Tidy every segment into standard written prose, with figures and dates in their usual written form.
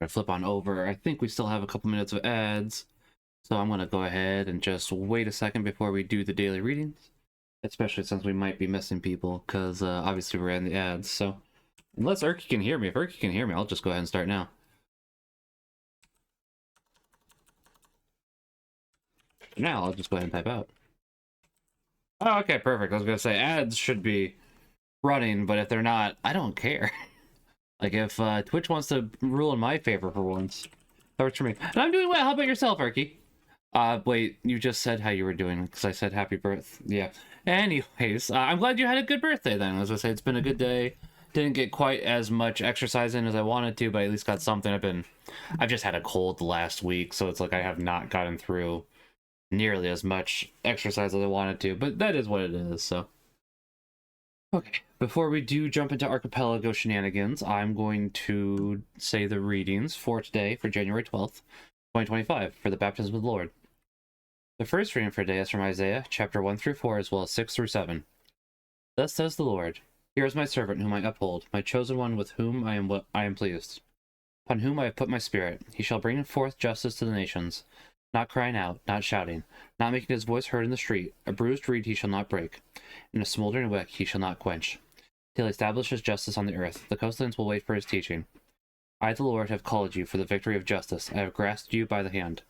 gonna flip on over. I think we still have a couple minutes of ads, so I'm gonna go ahead and just wait a second before we do the daily readings, especially since we might be missing people, because obviously we're in the ads. So unless Erky can hear me, if Erky can hear me, I'll just go ahead and start now. Now I'll just go ahead and type out. Oh, okay, perfect. I was gonna say ads should be running, but if they're not, I don't care. Like, if Twitch wants to rule in my favor for once, that works for me. And I'm doing well. How about yourself, Arky? Wait, you just said how you were doing, because I said happy birth. Yeah. Anyways, I'm glad you had a good birthday then. As I say, it's been a good day. Didn't get quite as much exercise in as I wanted to, but I at least got something. I've just had a cold the last week, so it's like I have not gotten through nearly as much exercise as I wanted to, but that is what it is, so. Okay, before we do jump into Archipelago shenanigans, I'm going to say the readings for today, for January 12th, 2025, for the baptism of the Lord. The first reading for today is from Isaiah, chapter 1 through 4, as well as 6 through 7. Thus says the Lord, Here is my servant whom I uphold, my chosen one with whom I am pleased, upon whom I have put my spirit. He shall bring forth justice to the nations, not crying out, not shouting, not making his voice heard in the street. A bruised reed he shall not break, and a smoldering wick he shall not quench, till he establishes justice on the earth. The coastlands will wait for his teaching. I, the Lord, have called you for the victory of justice. I have grasped you by the hand.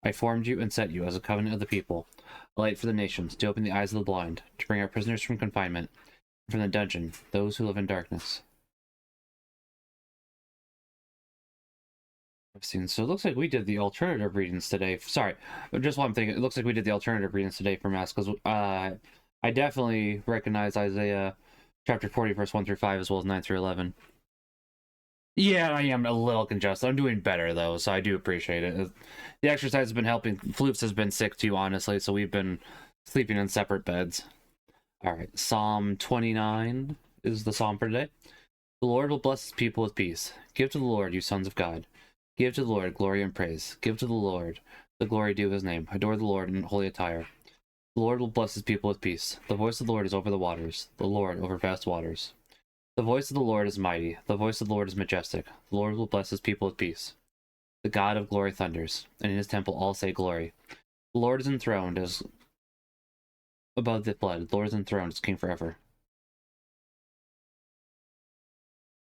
I formed you and set you as a covenant of the people, a light for the nations, to open the eyes of the blind, to bring out prisoners from confinement, and from the dungeon, those who live in darkness. So it looks like we did the alternative readings today. Sorry, just one thing. It looks like we did the alternative readings today for Mass, because I definitely recognize Isaiah chapter 40, verse 1 through 5, as well as 9 through 11. Yeah, I am a little congested. I'm doing better, though, so I do appreciate it. The exercise has been helping. Floofs has been sick, too, honestly, so we've been sleeping in separate beds. All right, Psalm 29 is the psalm for today. The Lord will bless his people with peace. Give to the Lord, you sons of God. Give to the Lord glory and praise. Give to the Lord the glory due his name. Adore the Lord in holy attire. The Lord will bless his people with peace. The voice of the Lord is over the waters, the Lord over vast waters. The voice of the Lord is mighty. The voice of the Lord is majestic. The Lord will bless his people with peace. The God of glory thunders, and in his temple all say glory. The Lord is enthroned as above the flood. The Lord is enthroned as king forever.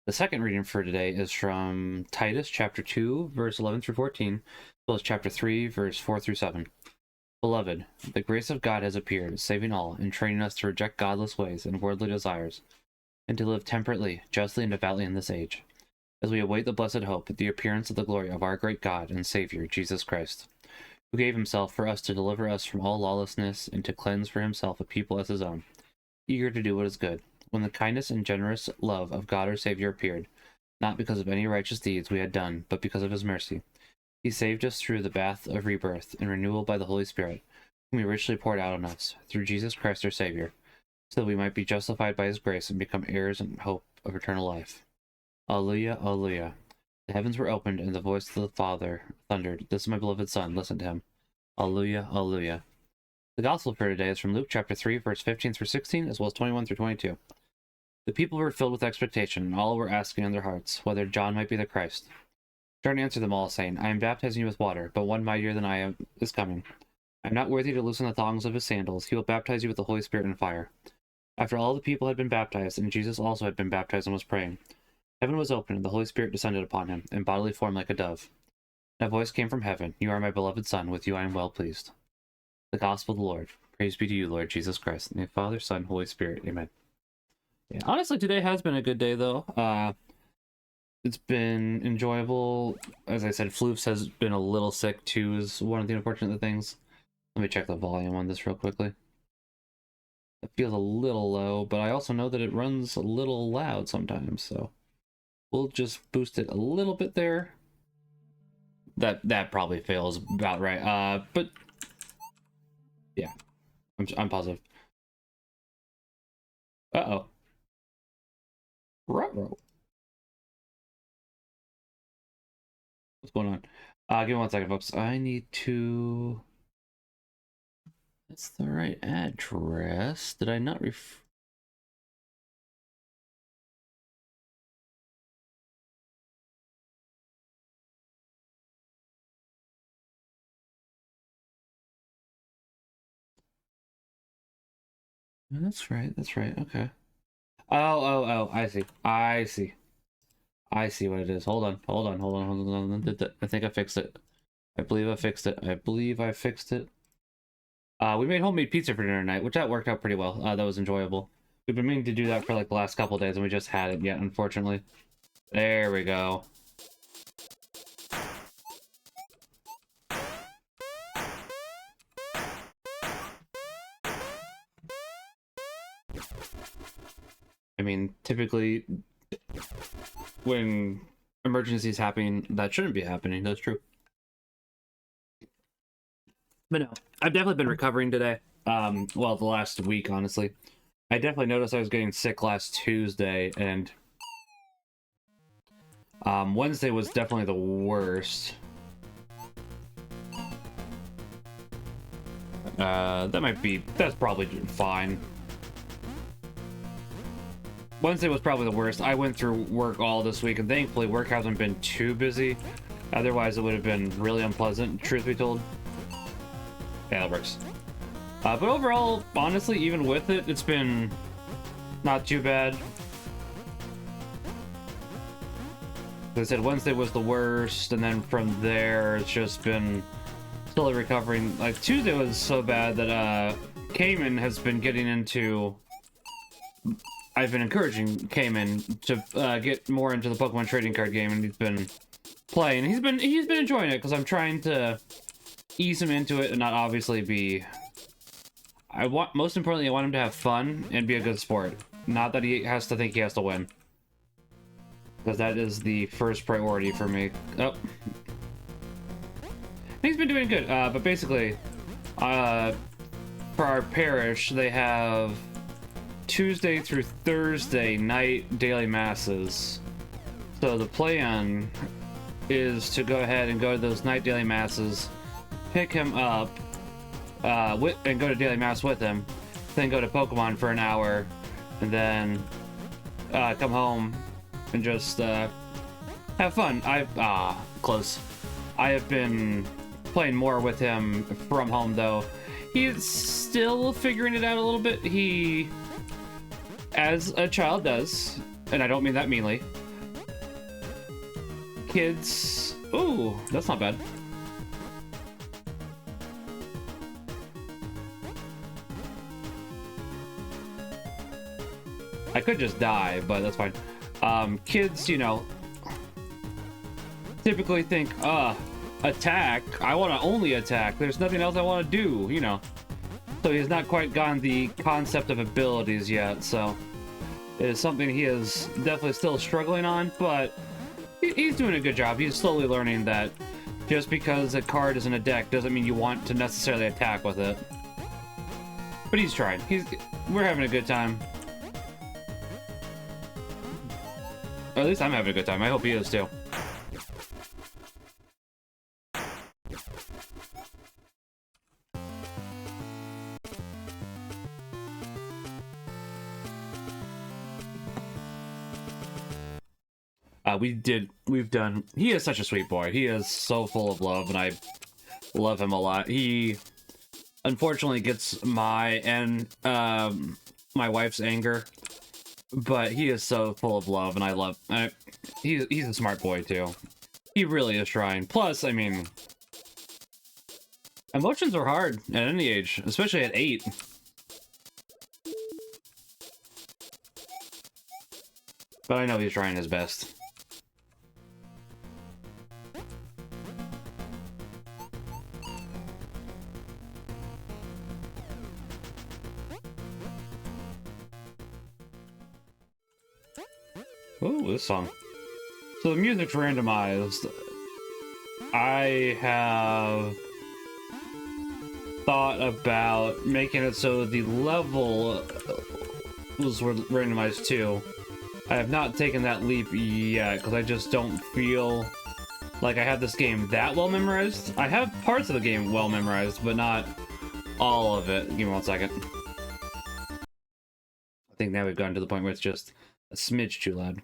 The second reading for today is from Titus chapter 2, verse 11 through 14, as well as chapter 3, verse 4 through 7. Beloved, the grace of God has appeared, saving all, and training us to reject godless ways and worldly desires, and to live temperately, justly, and devoutly in this age, as we await the blessed hope, the appearance of the glory of our great God and Savior, Jesus Christ, who gave himself for us to deliver us from all lawlessness and to cleanse for himself a people as his own, eager to do what is good. When the kindness and generous love of God our Savior appeared, not because of any righteous deeds we had done, but because of his mercy, he saved us through the bath of rebirth and renewal by the Holy Spirit, whom he richly poured out on us, through Jesus Christ our Savior, so that we might be justified by his grace and become heirs and hope of eternal life. Alleluia, alleluia. The heavens were opened, and the voice of the Father thundered, This is my beloved Son, listen to him. Alleluia, alleluia. The gospel for today is from Luke chapter 3, verse 15 through 16, as well as 21 through 22. The people were filled with expectation, and all were asking in their hearts whether John might be the Christ. John answered them all, saying, I am baptizing you with water, but one mightier than I am is coming. I am not worthy to loosen the thongs of his sandals. He will baptize you with the Holy Spirit and fire. After all the people had been baptized, and Jesus also had been baptized and was praying, heaven was opened, and the Holy Spirit descended upon him, in bodily form like a dove. And a voice came from heaven, You are my beloved Son, with you I am well pleased. The Gospel of the Lord. Praise be to you, Lord Jesus Christ. In the Father, Son, Holy Spirit. Amen. Yeah, honestly, today has been a good day, though. It's been enjoyable. As I said, Floofs has been a little sick, too, is one of the unfortunate things. Let me check the volume on this real quickly. It feels a little low, but I also know that it runs a little loud sometimes, so we'll just boost it a little bit there. That probably fails about right. But yeah, I'm positive. Uh-oh. Ruh-roh. What's going on? Give me 1 second, folks. I need to... That's the right address. Did I not That's right, that's right, okay. Oh, I see. I see. I see what it is. Hold on, hold on, hold on, hold on, hold on. I think I fixed it. I believe I fixed it. I believe I fixed it. We made homemade pizza for dinner tonight, which that worked out pretty well. That was enjoyable. We've been meaning to do that for like the last couple of days, and we just hadn't yet, unfortunately. There we go. I mean, typically, when emergencies happen, that shouldn't be happening. That's true. But no, I've definitely been recovering today. Well, the last week, honestly. I definitely noticed I was getting sick last Tuesday, and Wednesday was definitely the worst. That's probably fine. Wednesday was probably the worst. I went through work all this week, and thankfully work hasn't been too busy. Otherwise, it would have been really unpleasant, truth be told. Yeah, that works. But overall, honestly, even with it, it's been not too bad. As I said, Wednesday was the worst, and then from there, it's just been slowly recovering. Like, Tuesday was so bad that Cayman has been getting into... I've been encouraging Cayman to get more into the Pokemon trading card game, and he's been playing. He's been enjoying it because I'm trying to ease him into it and not obviously be. Most importantly, I want him to have fun and be a good sport. Not that he has to think he has to win, because that is the first priority for me. Oh, he's been doing good. But basically, for our parish, they have Tuesday through Thursday night daily masses. So the plan is to go ahead and go to those night daily masses, pick him up, and go to daily mass with him, then go to Pokemon for an hour, and then come home and just have fun. Close. I have been playing more with him from home, though. He's still figuring it out a little bit. He, as a child does, and I don't mean that meanly. Kids... Ooh, that's not bad. I could just die, but that's fine. Kids, you know, typically think, attack. I want to only attack. There's nothing else I want to do, you know. So he's not quite gotten the concept of abilities yet, so it is something he is definitely still struggling on, but he's doing a good job. He's slowly learning that just because a card is in a deck doesn't mean you want to necessarily attack with it. But he's trying. We're having a good time. Or at least I'm having a good time. I hope he is too. He is such a sweet boy. He is so full of love, and I love him a lot. He unfortunately gets my wife's anger, but he is so full of love, and he's a smart boy too. He really is trying. Plus, I mean, emotions are hard at any age, especially at 8. But I know he's trying his best. Ooh, this song. So the music's randomized. I have thought about making it so the level was randomized too. I have not taken that leap yet because I just don't feel like I have this game that well memorized. I have parts of the game well memorized, but not all of it. Give me 1 second. I think now we've gotten to the point where it's just a smidge too loud.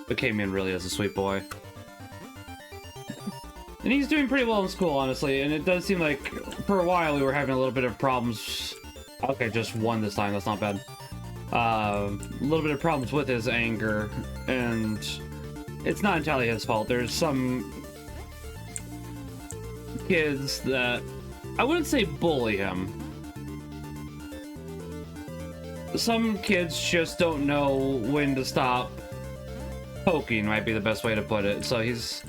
But Cayman really is a sweet boy. And he's doing pretty well in school, honestly, and it does seem like for a while we were having a little bit of problems. Okay, just one this time, that's not bad. A little bit of problems with his anger, and it's not entirely his fault. There's some kids that, I wouldn't say bully him. Some kids just don't know when to stop poking, might be the best way to put it. So he's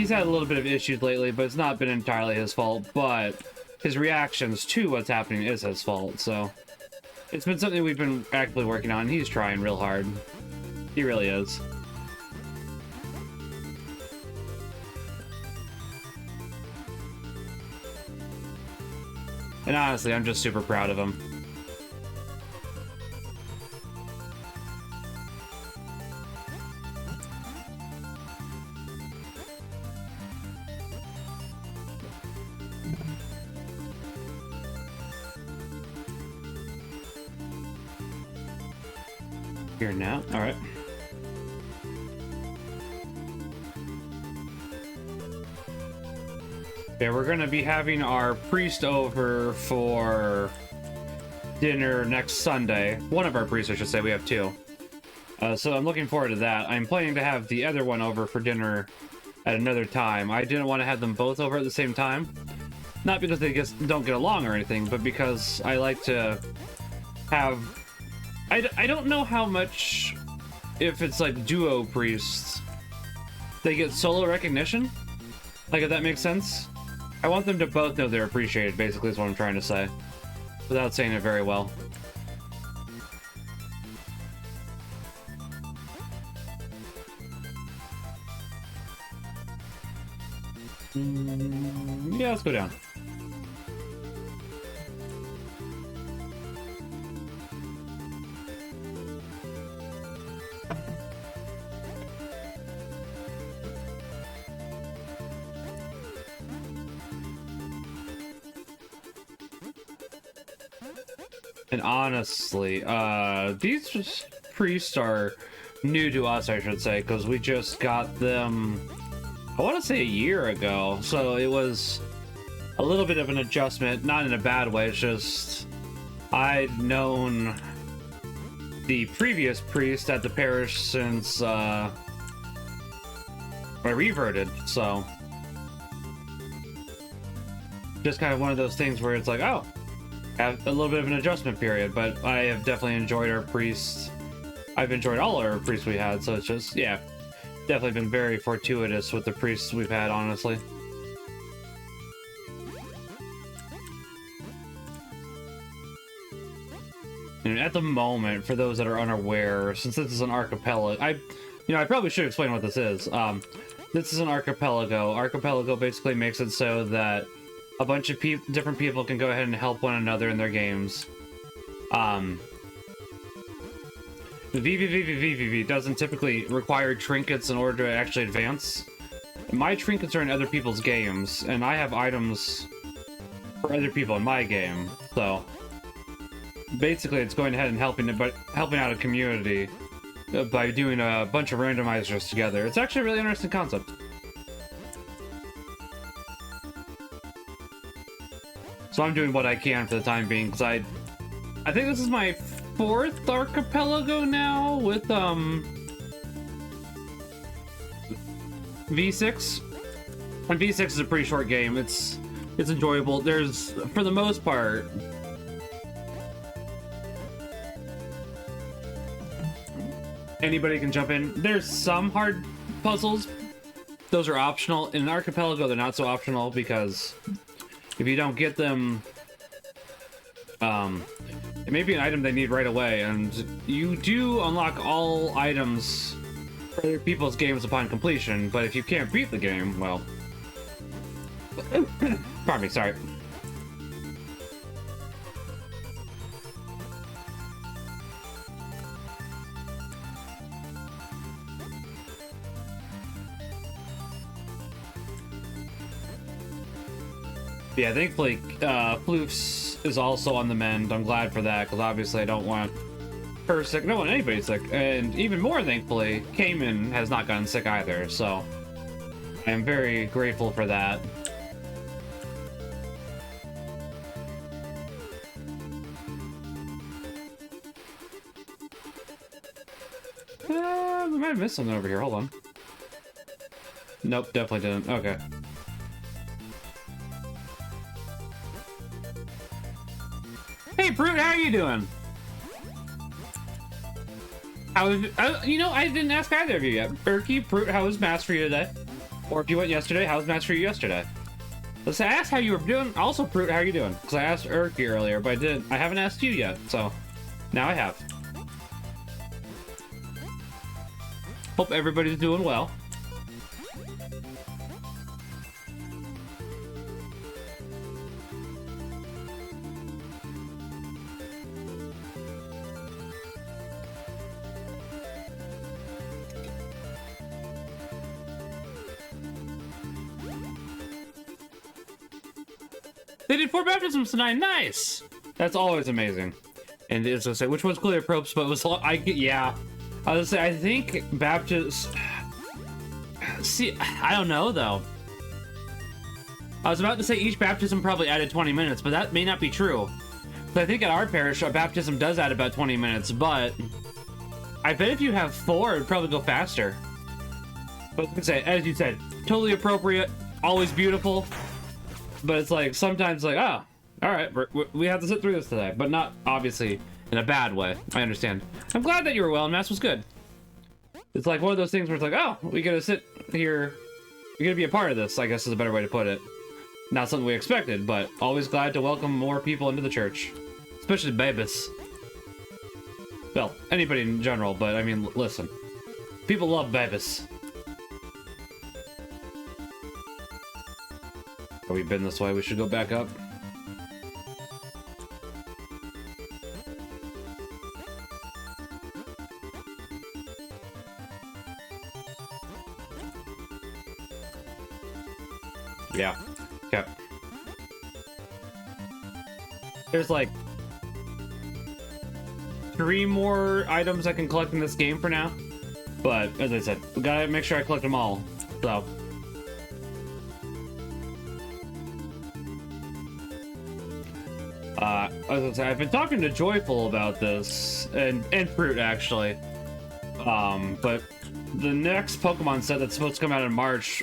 had a little bit of issues lately, but it's not been entirely his fault, but his reactions to what's happening is his fault. So it's been something we've been actively working on. He's trying real hard. He really is. And honestly, I'm just super proud of him. Here now, all right. Yeah, we're gonna be having our priest over for dinner next Sunday. One of our priests, I should say. We have two. So I'm looking forward to that. I'm planning to have the other one over for dinner at another time. I didn't want to have them both over at the same time. Not because they just don't get along or anything, but because I like to have... I don't know how much, if it's like duo priests, they get solo recognition? Like, if that makes sense? I want them to both know they're appreciated, basically, is what I'm trying to say. Without saying it very well. Yeah, let's go down. And honestly, these priests are new to us, I should say, because we just got them, I want to say a year ago. So it was a little bit of an adjustment, not in a bad way. It's just I'd known the previous priest at the parish since I reverted, so just kind of one of those things where it's like, oh, have a little bit of an adjustment period. But I have definitely enjoyed our priests. I've enjoyed all our priests we had, so it's just, yeah, definitely been very fortuitous with the priests we've had, honestly. And at the moment, for those that are unaware, since this is an archipelago, I probably should explain what this is. This is an archipelago. Archipelago basically makes it so that a bunch of different people can go ahead and help one another in their games. The VVVVVV doesn't typically require trinkets in order to actually advance. My trinkets are in other people's games, and I have items for other people in my game. So basically, it's going ahead and helping out a community by doing a bunch of randomizers together. It's actually a really interesting concept. So I'm doing what I can for the time being, because I think this is my 4th archipelago now with V6. And V6 is a pretty short game. It's enjoyable. There's, for the most part, anybody can jump in. There's some hard puzzles. Those are optional. In an archipelago, they're not so optional, because if you don't get them, it may be an item they need right away, and you do unlock all items for other people's games upon completion, but if you can't beat the game, well... Pardon me, sorry. Yeah, thankfully, Floofs is also on the mend. I'm glad for that, because obviously I don't want her sick. I don't want anybody sick. And even more thankfully, Cayman has not gotten sick either, so I am very grateful for that. We might have missed something over here. Hold on. Nope, definitely didn't. Okay. Hey, Brute, how are you doing? How was, you know, I didn't ask either of you yet. Erky, Brute, how was Mass for you today? Or if you went yesterday, how was Mass for you yesterday? Let's ask how you were doing. Also, Brute, how are you doing? Because I asked Erky earlier, but I haven't asked you yet. So now I have. Hope everybody's doing well. They did 4 baptisms tonight. Nice. That's always amazing. And as I say, which one's clear probes, but it was yeah. I was gonna say, I think Baptist. See, I don't know though. I was about to say each baptism probably added 20 minutes, but that may not be true. I think at our parish, a baptism does add about 20 minutes, but I bet if you have 4, it'd probably go faster. But I was gonna say, as you said, totally appropriate, always beautiful. But it's like sometimes like, oh, all right, we have to sit through this today, but not obviously in a bad way. I understand. I'm glad that you were well and Mass was good. It's like one of those things where it's like, oh, we gotta sit here. You're gonna be a part of this, I guess is a better way to put it. Not something we expected, but always glad to welcome more people into the church. Especially babies. Well, anybody in general, but I mean, listen. People love babies. Have we been this way? We should go back up. Yeah. Okay. There's like 3 more items I can collect in this game for now. But as I said, we gotta make sure I collect them all. So as I say, I've been talking to Joyful about this and Fruit actually. But the next Pokemon set that's supposed to come out in March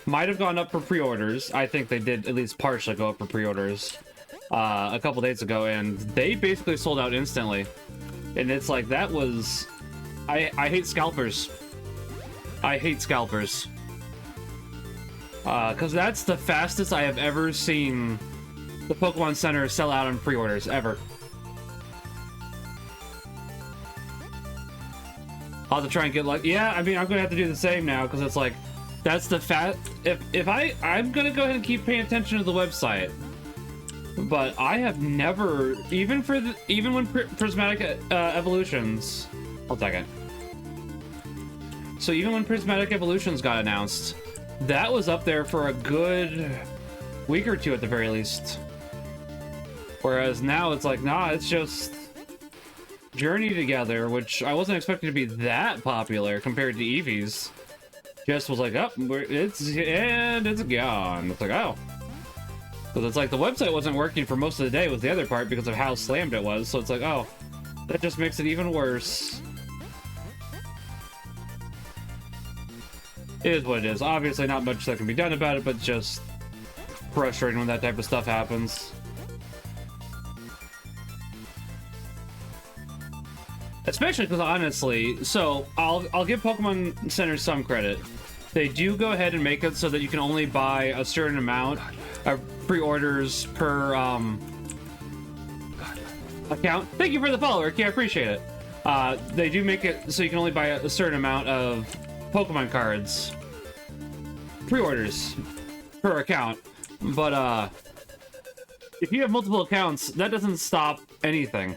might have gone up for pre-orders. I think they did at least partially go up for pre-orders a couple days ago, and they basically sold out instantly. And it's like, that was... I hate scalpers. I hate scalpers. Because that's the fastest I have ever seen the Pokemon Center sell out on pre-orders, ever. I'll have to try and get like... Yeah, I mean, I'm going to have to do the same now, because it's like... That's the I'm gonna go ahead and keep paying attention to the website, but I have never, even when Prismatic Evolutions, hold a second. So even when Prismatic Evolutions got announced, that was up there for a good week or 2 at the very least. Whereas now it's like, nah, it's just Journey Together, which I wasn't expecting to be that popular compared to Eevee's. Just was like, oh, it's gone. It's like, oh. Because it's like the website wasn't working for most of the day was the other part because of how slammed it was. So it's like, oh, that just makes it even worse. It is what it is. Obviously not much that can be done about it, but just frustrating when that type of stuff happens. Especially because honestly, so I'll give Pokemon Center some credit. They do go ahead and make it so that you can only buy a certain amount of pre-orders per account. Thank you for the follow, Ricky. I appreciate it. They do make it so you can only buy a certain amount of Pokemon cards pre-orders per account. But if you have multiple accounts, that doesn't stop anything.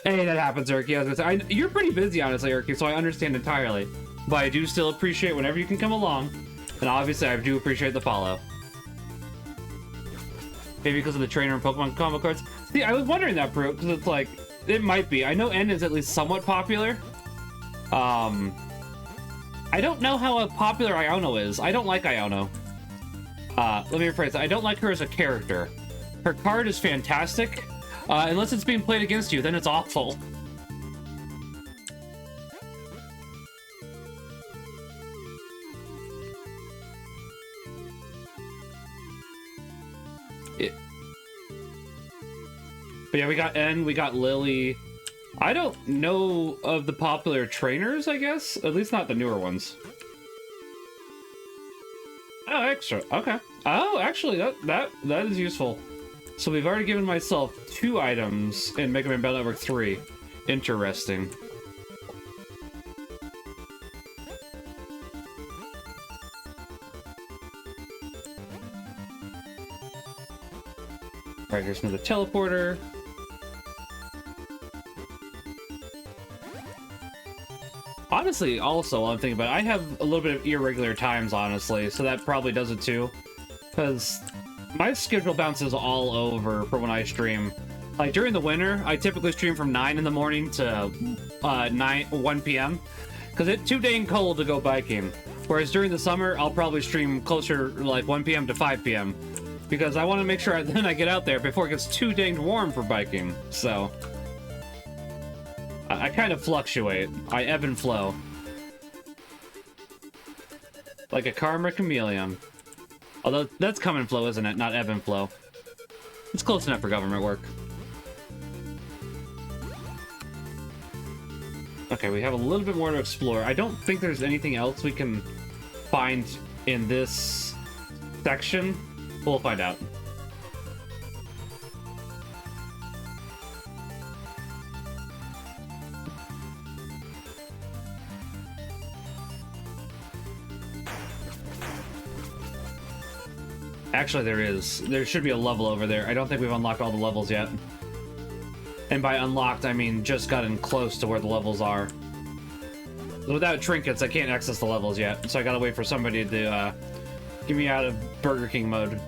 Hey, that happens, Erky. I was gonna say, you're pretty busy, honestly, Erky, so I understand entirely. But I do still appreciate whenever you can come along. And obviously, I do appreciate the follow. Maybe because of the trainer and Pokemon combo cards. See, I was wondering that, Brute, because it's like, it might be. I know N is at least somewhat popular. I I don't know how popular Iono is. I don't like Iono. Let me rephrase that. I don't like her as a character. Her card is fantastic. Unless it's being played against you, then it's awful. But yeah, we got N, we got Lily. I don't know of the popular trainers, I guess. At least not the newer ones. Oh, extra. Okay. Oh, actually, that is useful. So we've already given myself 2 items in Mega Man Battle Network 3. Interesting. Alright, here's another teleporter. Honestly, also, while I'm thinking about it, I have a little bit of irregular times, honestly, so that probably does it too. Because my schedule bounces all over for when I stream. Like, during the winter, I typically stream from 9 in the morning to 1 p.m. Because it's too dang cold to go biking. Whereas during the summer, I'll probably stream closer, like, 1 p.m. to 5 p.m. Because I want to make sure then I get out there before it gets too dang warm for biking, so... I kind of fluctuate. I ebb and flow. Like a karma chameleon. Although, that's come and flow, isn't it? Not ebb and flow. It's close enough for government work. Okay, we have a little bit more to explore. I don't think there's anything else we can find in this section. We'll find out. Actually, there should be a level over there. I don't think we've unlocked all the levels yet. And by unlocked, I mean just gotten close to where the levels are. Without trinkets, I can't access the levels yet, so I gotta wait for somebody to get me out of Burger King mode.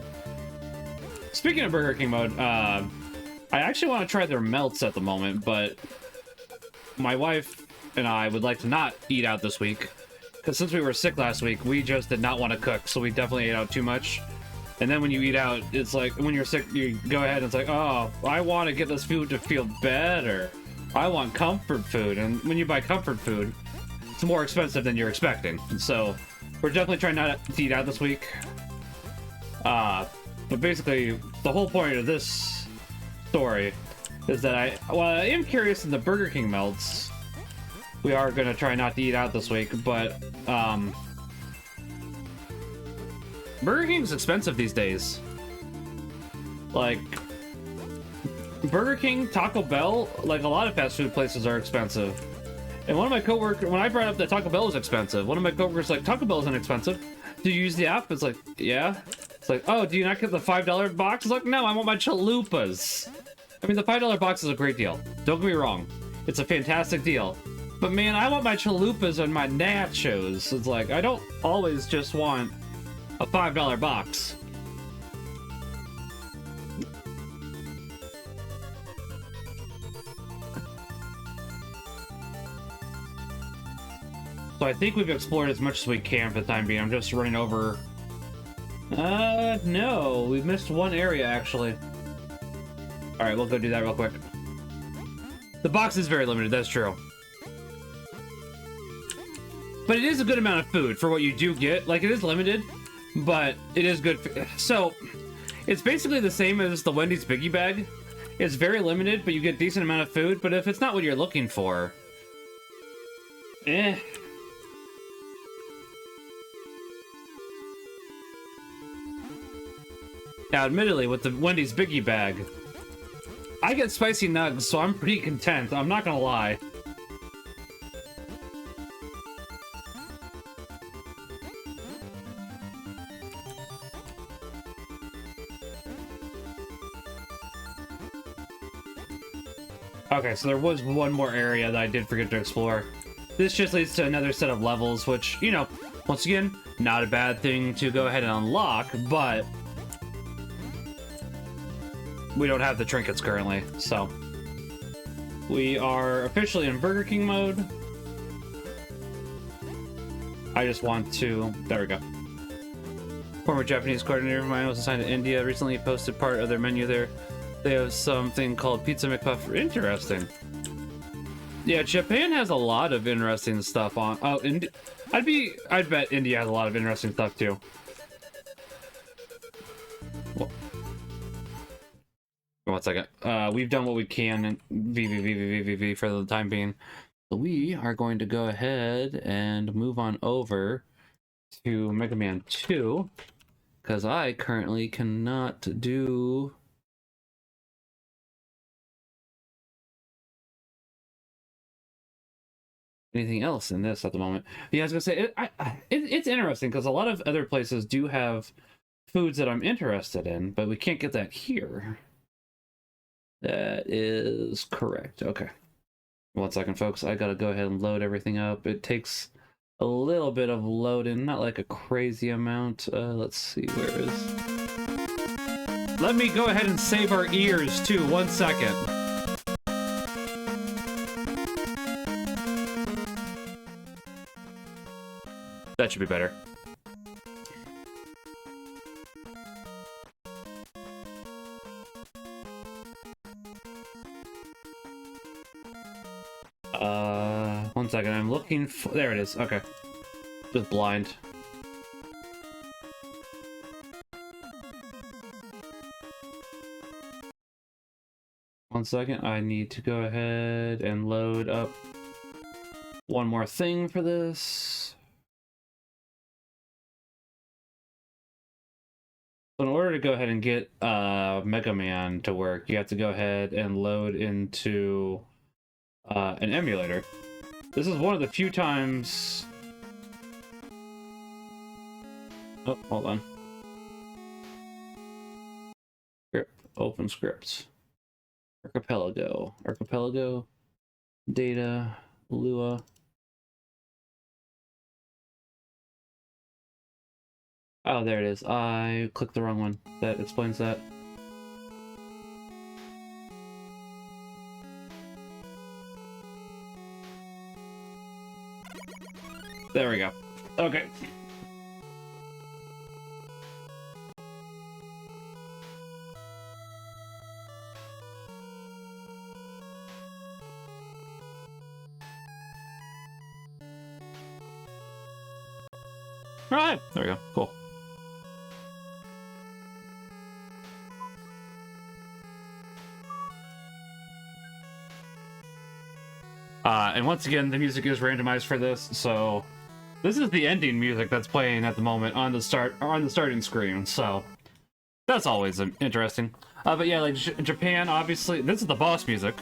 Speaking of Burger King mode, I actually want to try their melts at the moment, but my wife and I would like to not eat out this week. Because since we were sick last week, we just did not want to cook, so we definitely ate out too much. And then when you eat out, it's like, when you're sick, you go ahead and it's like, oh, I want to get this food to feel better. I want comfort food. And when you buy comfort food, it's more expensive than you're expecting. So we're definitely trying not to eat out this week. But basically, the whole point of this story is that I am curious in the Burger King melts. We are going to try not to eat out this week, but Burger King's expensive these days. Like, Burger King, Taco Bell, like a lot of fast food places are expensive. And one of my coworkers, when I brought up that Taco Bell is expensive, one of my coworkers like, Taco Bell isn't expensive. Do you use the app? It's like, yeah. It's like, oh, do you not get the $5 box? It's like, no, I want my chalupas. I mean, the $5 box is a great deal. Don't get me wrong. It's a fantastic deal. But man, I want my chalupas and my nachos. It's like, I don't always just want a $5 box. So I think we've explored as much as we can for the time being. I'm just running over. No, we've missed one area actually. All right, we'll go do that real quick. The box is very limited, that's true. But it is a good amount of food for what you do get. Like, it is limited, but it is good. So, it's basically the same as the Wendy's Biggie Bag. It's very limited, but you get a decent amount of food. But if it's not what you're looking for, Now, admittedly, with the Wendy's Biggie Bag, I get spicy nugs, so I'm pretty content. I'm not gonna lie. Okay, so there was one more area that I did forget to explore. This just leads to another set of levels, which, you know, once again, not a bad thing to go ahead and unlock, but we don't have the trinkets currently, so we are officially in Burger King mode. I just want to... There we go. Former Japanese coordinator of mine was assigned to India. Recently posted part of their menu there. They have something called Pizza McPuff. Interesting. Yeah, Japan has a lot of interesting stuff on... Oh, I'd bet India has a lot of interesting stuff too. Well, 1 second. We've done what we can in VVVVVV for the time being. So we are going to go ahead and move on over to Mega Man 2, because I currently cannot do... anything else in this at the moment. Yeah, I was gonna say, it's interesting, because a lot of other places do have foods that I'm interested in, but we can't get that here. That is correct. Okay. 1 second, folks. I gotta go ahead and load everything up. It takes a little bit of loading, not like a crazy amount. Let's see, where is... Let me go ahead and save our ears, too. 1 second. That should be better. One second, I'm looking for... There it is, okay. Just blind. One second, I need to go ahead and load up one more thing for this. So in order to go ahead and get Mega Man to work, you have to go ahead and load into an emulator. This is one of the few times... Oh, hold on. Script, open scripts. Archipelago, data, Lua. Oh, there it is. I clicked the wrong one. That explains that. There we go. Okay. All right. There we go. Cool. And once again, the music is randomized for this, so this is the ending music that's playing at the moment on the starting screen. So that's always interesting. But yeah, like Japan, obviously, this is the boss music.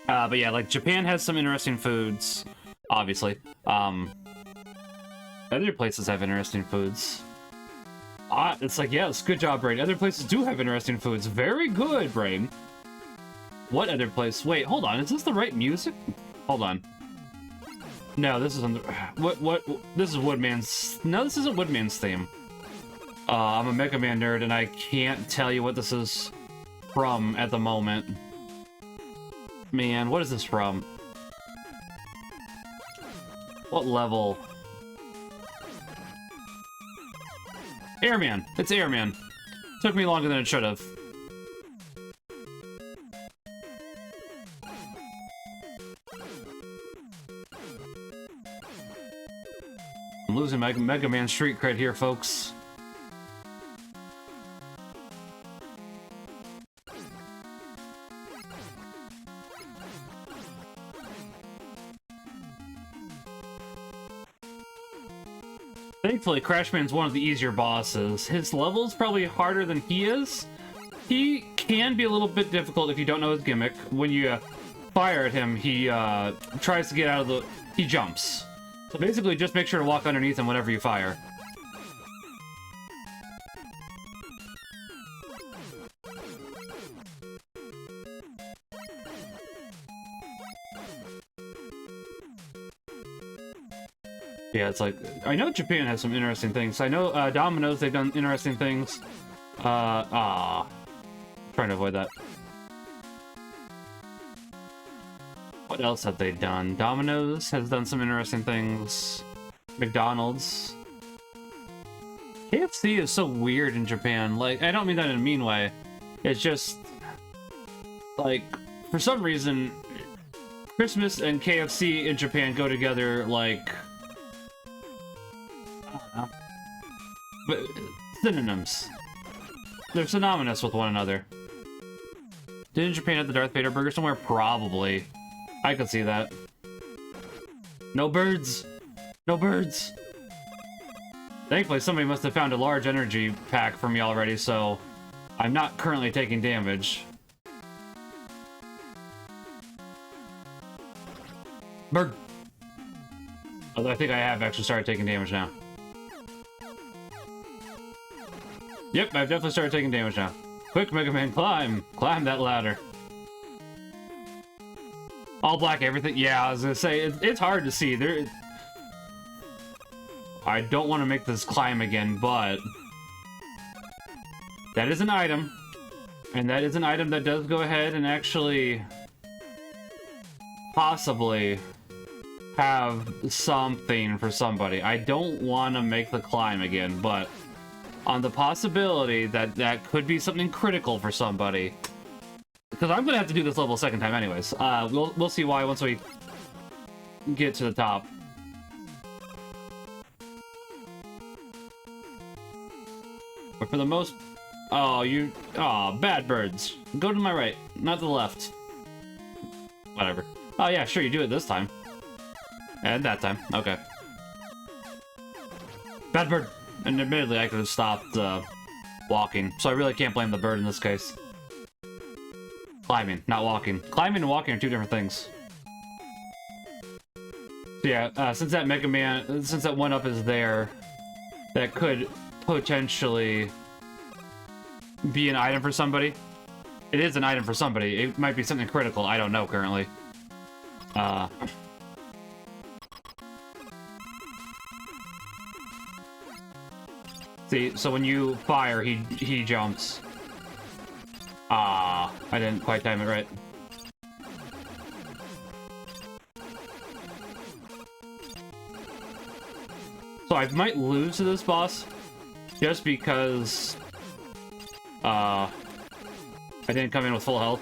But yeah, like Japan has some interesting foods, obviously. Other places have interesting foods. It's like, yes, good job, Brain. Other places do have interesting foods. Very good, Brain. What other place? Wait, hold on. Is this the right music? Hold on. No, this isn't. What? This is Woodman's. No, this isn't Woodman's theme. I'm a Mega Man nerd, and I can't tell you what this is from at the moment. Man, what is this from? What level? Airman. It's Airman. Took me longer than it should have. I'm losing my Mega Man street cred here, folks. Thankfully, Crashman's one of the easier bosses. His level's probably harder than he is. He can be a little bit difficult if you don't know his gimmick. When you fire at him, he tries to get out of the... he jumps. So basically, just make sure to walk underneath him whenever you fire. Yeah, it's like, I know Japan has some interesting things. I know Domino's, they've done interesting things. Trying to avoid that. What else have they done? Domino's has done some interesting things. McDonald's. KFC is so weird in Japan. Like, I don't mean that in a mean way. It's just, like, for some reason, Christmas and KFC in Japan go together like, I don't know, but synonyms. They're synonymous with one another. Didn't Japan have the Darth Vader burger somewhere? Probably. I could see that. No birds! No birds! Thankfully, somebody must have found a large energy pack for me already, so I'm not currently taking damage. Bird! Although I think I have actually started taking damage now. Yep, I've definitely started taking damage now. Quick, Mega Man, climb! Climb that ladder. All black, everything. Yeah, I was gonna say, it's hard to see. I don't want to make this climb again, but that is an item. And that is an item that does go ahead and actually possibly have something for somebody. I don't want to make the climb again, but on the possibility that that could be something critical for somebody, because I'm gonna have to do this level a second time anyways. We'll see why once we get to the top. But for the most, bad birds. Go to my right, not to the left. Whatever. Oh yeah, sure, you do it this time. And that time, okay. Bad bird. And admittedly, I could have stopped walking, so I really can't blame the bird in this case. Climbing, not walking. Climbing and walking are two different things. So yeah, since that Mega Man, since that 1-up is there, that could potentially be an item for somebody. It is an item for somebody. It might be something critical. I don't know currently. See, so when you fire, he jumps. I didn't quite time it right. So I might lose to this boss just because I didn't come in with full health.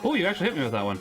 Oh, you actually hit me with that one.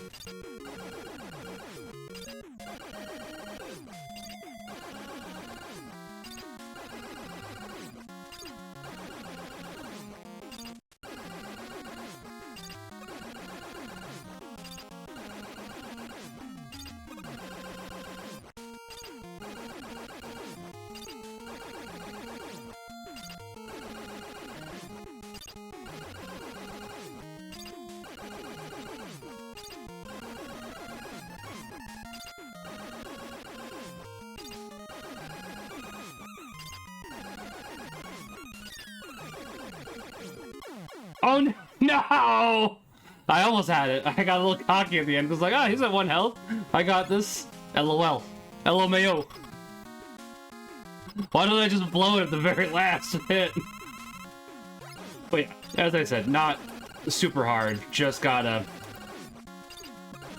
Oh no! I almost had it. I got a little cocky at the end. I was like, oh, he's at 1 health. I got this. LOL. LMAO. Why don't I just blow it at the very last hit? But yeah, as I said, not super hard. Just gotta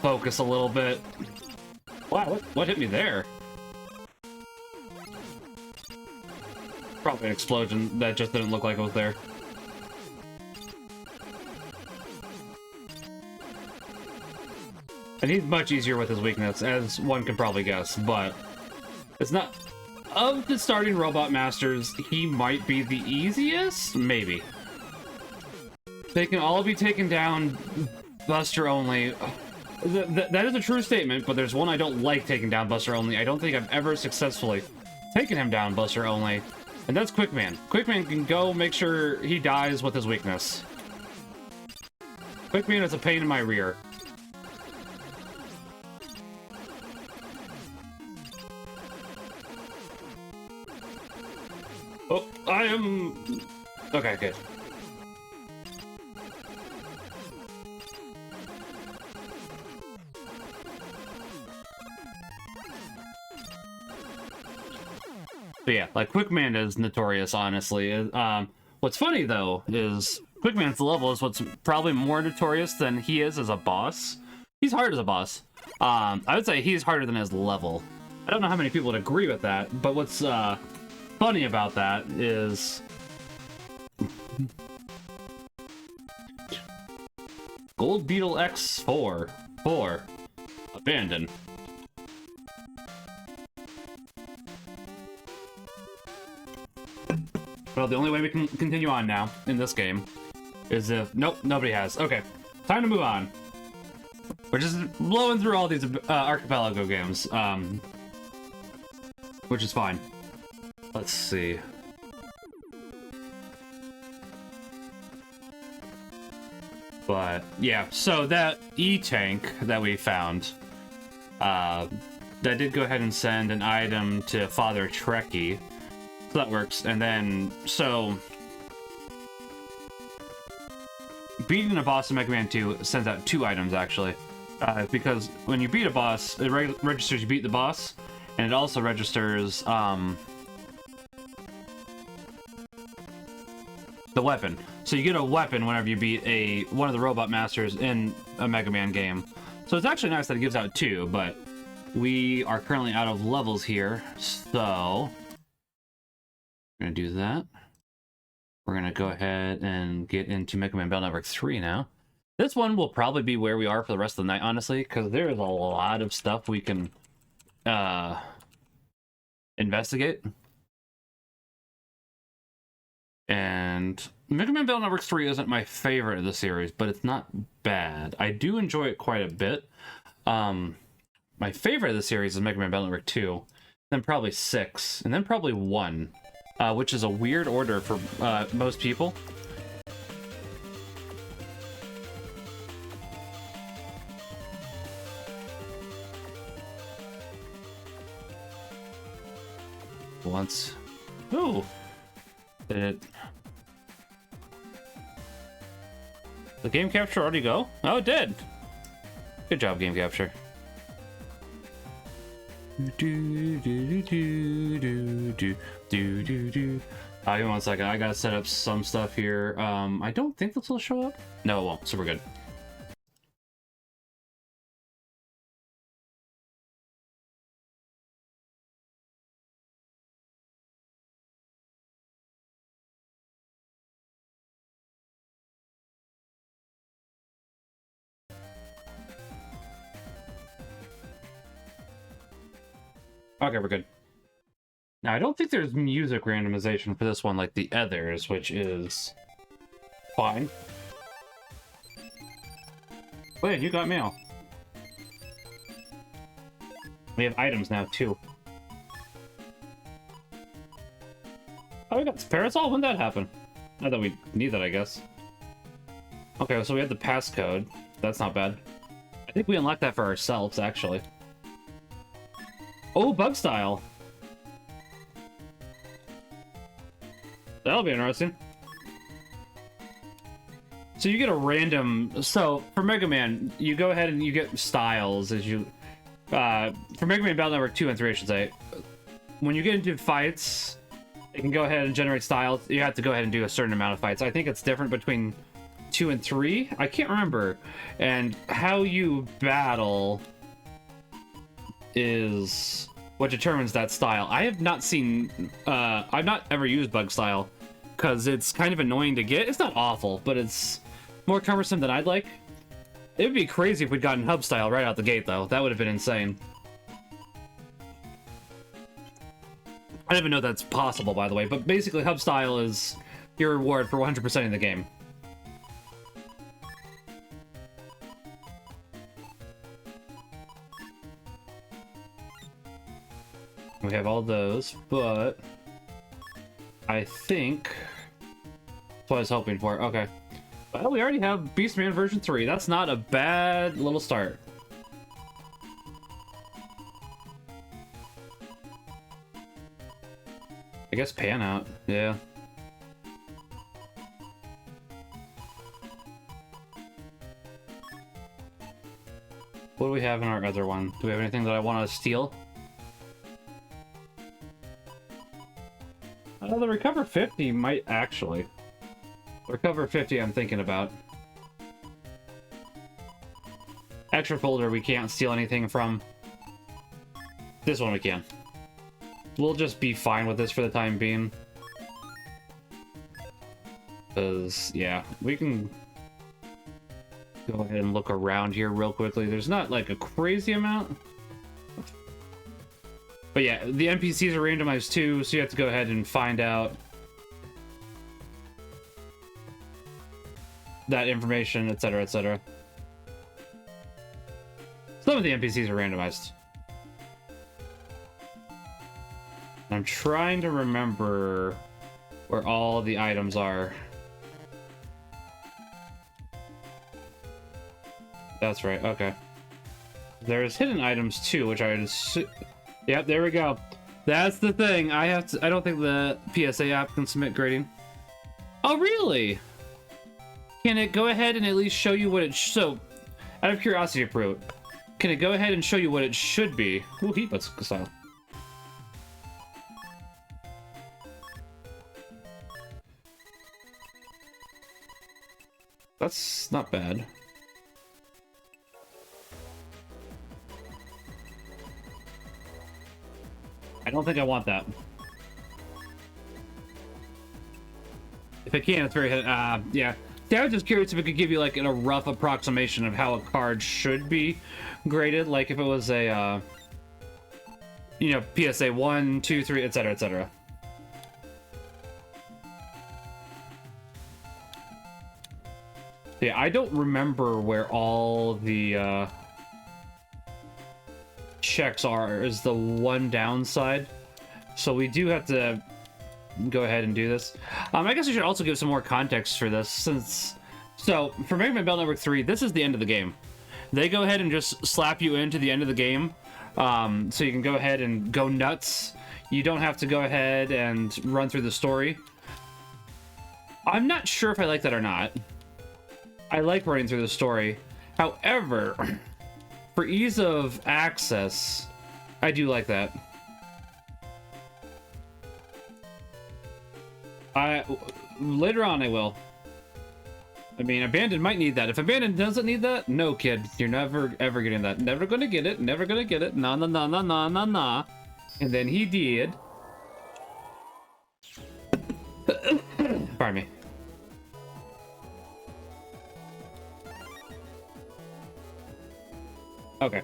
focus a little bit. Wow, what hit me there? Probably an explosion that just didn't look like it was there. And he's much easier with his weakness, as one can probably guess, but it's not... Of the starting Robot Masters, he might be the easiest? Maybe. They can all be taken down Buster only. That is a true statement, but there's one I don't like taking down Buster only. I don't think I've ever successfully taken him down Buster only, and that's Quickman. Quickman can go make sure he dies with his weakness. Quickman is a pain in my rear. Oh, I am... Okay, good. But yeah, like Quickman is notorious, honestly. What's funny though is Quickman's level is what's probably more notorious than he is as a boss. He's hard as a boss. I would say he's harder than his level. I don't know how many people would agree with that, but what's funny about that is Gold Beetle X4 abandoned. Well, the only way we can continue on now in this game is if... Nope, nobody has. Okay, time to move on. We're just blowing through all these Archipelago games, which is fine. Let's see. But, yeah, so that E-Tank that we found, that did go ahead and send an item to Father Trekkie. So that works. And then, so beating a boss in Mega Man 2 sends out 2 items, actually. Because when you beat a boss, it registers you beat the boss, and it also registers the weapon. So you get a weapon whenever you beat one of the Robot Masters in a Mega Man game. So it's actually nice that it gives out 2, but we are currently out of levels here, so we're gonna do that. We're gonna go ahead and get into Mega Man Battle Network 3 now. This one will probably be where we are for the rest of the night, honestly, because there is a lot of stuff we can investigate. And Mega Man Battle Network 3 isn't my favorite of the series, but it's not bad. I do enjoy it quite a bit. My favorite of the series is Mega Man Battle Network 2, then probably 6, and then probably 1. Which is a weird order for most people. Once. Ooh! Did it... The game capture already go? Oh, it did! Good job, game capture. Give me 1 second. I gotta set up some stuff here. I don't think this will show up. No, it won't. Super good. Okay, we're good. Now, I don't think there's music randomization for this one like the others, which is fine. Wait, you got mail. We have items now, too. Oh, we got Parasol? When did that happen? Not that we need that, I guess. Okay, so we have the passcode. That's not bad. I think we unlocked that for ourselves, actually. Oh, bug style. That'll be interesting. So you get a random... So, for Mega Man, you go ahead and you get styles as you... for Mega Man Battle Network 2 and 3, I should say. When you get into fights, it can go ahead and generate styles. You have to go ahead and do a certain amount of fights. I think it's different between 2 and 3. I can't remember. And how you battle is what determines that style. I have not seen... I've not ever used bug style, because it's kind of annoying to get. It's not awful, but it's more cumbersome than I'd like. It would be crazy if we'd gotten hub style right out the gate, though. That would have been insane. I didn't even know that's possible, by the way, but basically hub style is your reward for 100% in the game. We have all those, but I think that's what I was hoping for. Okay. Well, we already have Beastman version 3. That's not a bad little start. I guess pan out. Yeah. What do we have in our other one? Do we have anything that I want to steal? The recover 50 might actually. Recover 50 I'm thinking about. Extra folder we can't steal anything from. This one we can. We'll just be fine with this for the time being. Because, yeah, we can go ahead and look around here real quickly. There's not like a crazy amount. But yeah, the NPCs are randomized too, so you have to go ahead and find out that information, etc., etc. Some of the NPCs are randomized. I'm trying to remember where all the items are. That's right, okay. There's hidden items too, which I would assume... Yep, there we go. That's the thing. I don't think the PSA app can submit grading. Oh, really? Can it go ahead and at least show you what it... So, out of curiosity, Fruit, can it go ahead and show you what it should be? Ooh, heat butts style. That's not bad. I don't think I want that. If it can, it's very... yeah. Yeah, I was just curious if it could give you, like, a rough approximation of how a card should be graded. Like, if it was a, you know, PSA 1, 2, 3, etc., etc. Yeah, I don't remember where all the, checks are, is the one downside. So we do have to go ahead and do this. I guess we should also give some more context for this, since... So, for Mega Man Battle Network 3, this is the end of the game. They go ahead and just slap you into the end of the game, so you can go ahead and go nuts. You don't have to go ahead and run through the story. I'm not sure if I like that or not. I like running through the story. However, for ease of access, I do like that. Later on I will. I mean, Abandoned might need that. If Abandoned doesn't need that, no, kid. You're never, ever getting that. Never gonna get it. Never gonna get it. Nah, nah, nah, nah, nah, nah, nah. And then he did. Pardon me. Okay.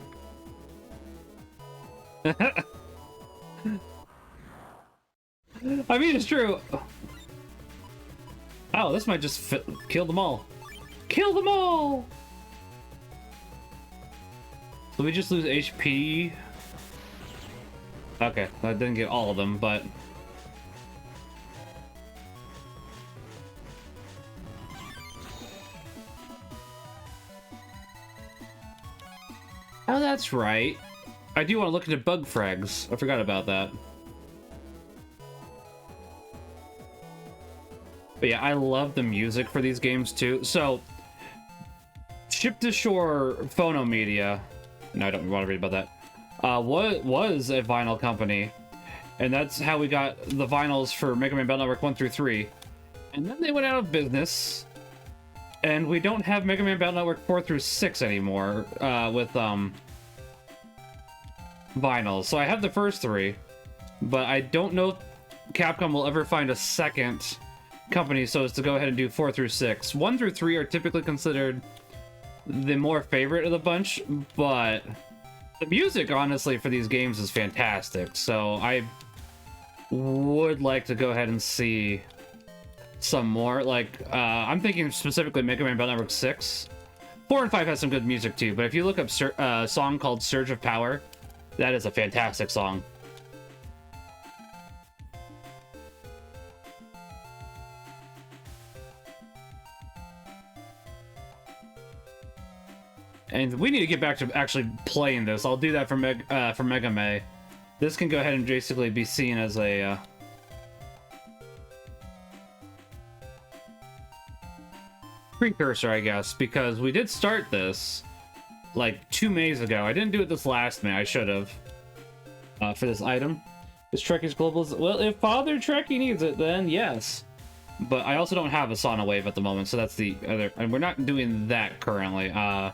I mean, it's true. Oh, this might just kill them all. Kill them all! So we just lose HP? Okay, I didn't get all of them, but... Oh, that's right. I do want to look into bug frags. I forgot about that. But yeah, I love the music for these games too. So, Ship to Shore Phonomedia, no, I don't want to read about that, was a vinyl company. And that's how we got the vinyls for Mega Man Battle Network 1 through 3. And then they went out of business. And we don't have Mega Man Battle Network 4 through 6 anymore with vinyls. So I have the first 3, but I don't know if Capcom will ever find a second company so as to go ahead and do 4 through 6. 1 through 3 are typically considered the more favorite of the bunch, but the music, honestly, for these games is fantastic. So I would like to go ahead and see some more. Like, I'm thinking specifically Mega Man Battle Network 6. 4 and 5 has some good music too, but if you look up a song called Surge of Power, that is a fantastic song. And we need to get back to actually playing this. I'll do that for Mega May. This can go ahead and basically be seen as a precursor, I guess, because we did start this like 2 Mays ago. I didn't do it this last May. I should have for this item. Is Trekkie's global? Well, if Father Trekkie needs it, then yes. But I also don't have a sauna wave at the moment, so that's the other. And we're not doing that currently. I'm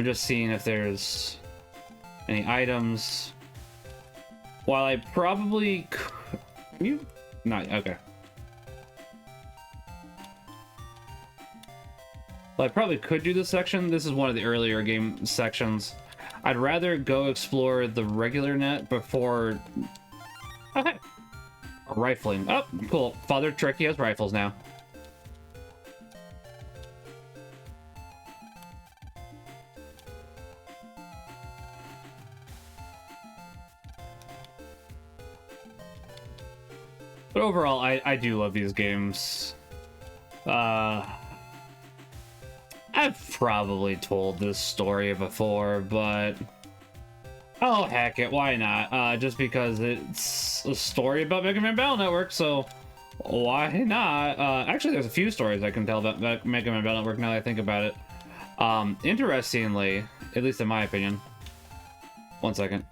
just seeing if there's any items. While I probably you not okay. Well, I probably could do this section. This is one of the earlier game sections. I'd rather go explore the regular net before. Okay. Rifling. Oh, cool. Father Trekkie has rifles now. But overall, I do love these games. I've probably told this story before, but oh heck it, why not? Just because it's a story about Mega Man Battle Network, so why not? Actually, there's a few stories I can tell about Mega Man Battle Network now that I think about it. Interestingly, at least in my opinion. One second.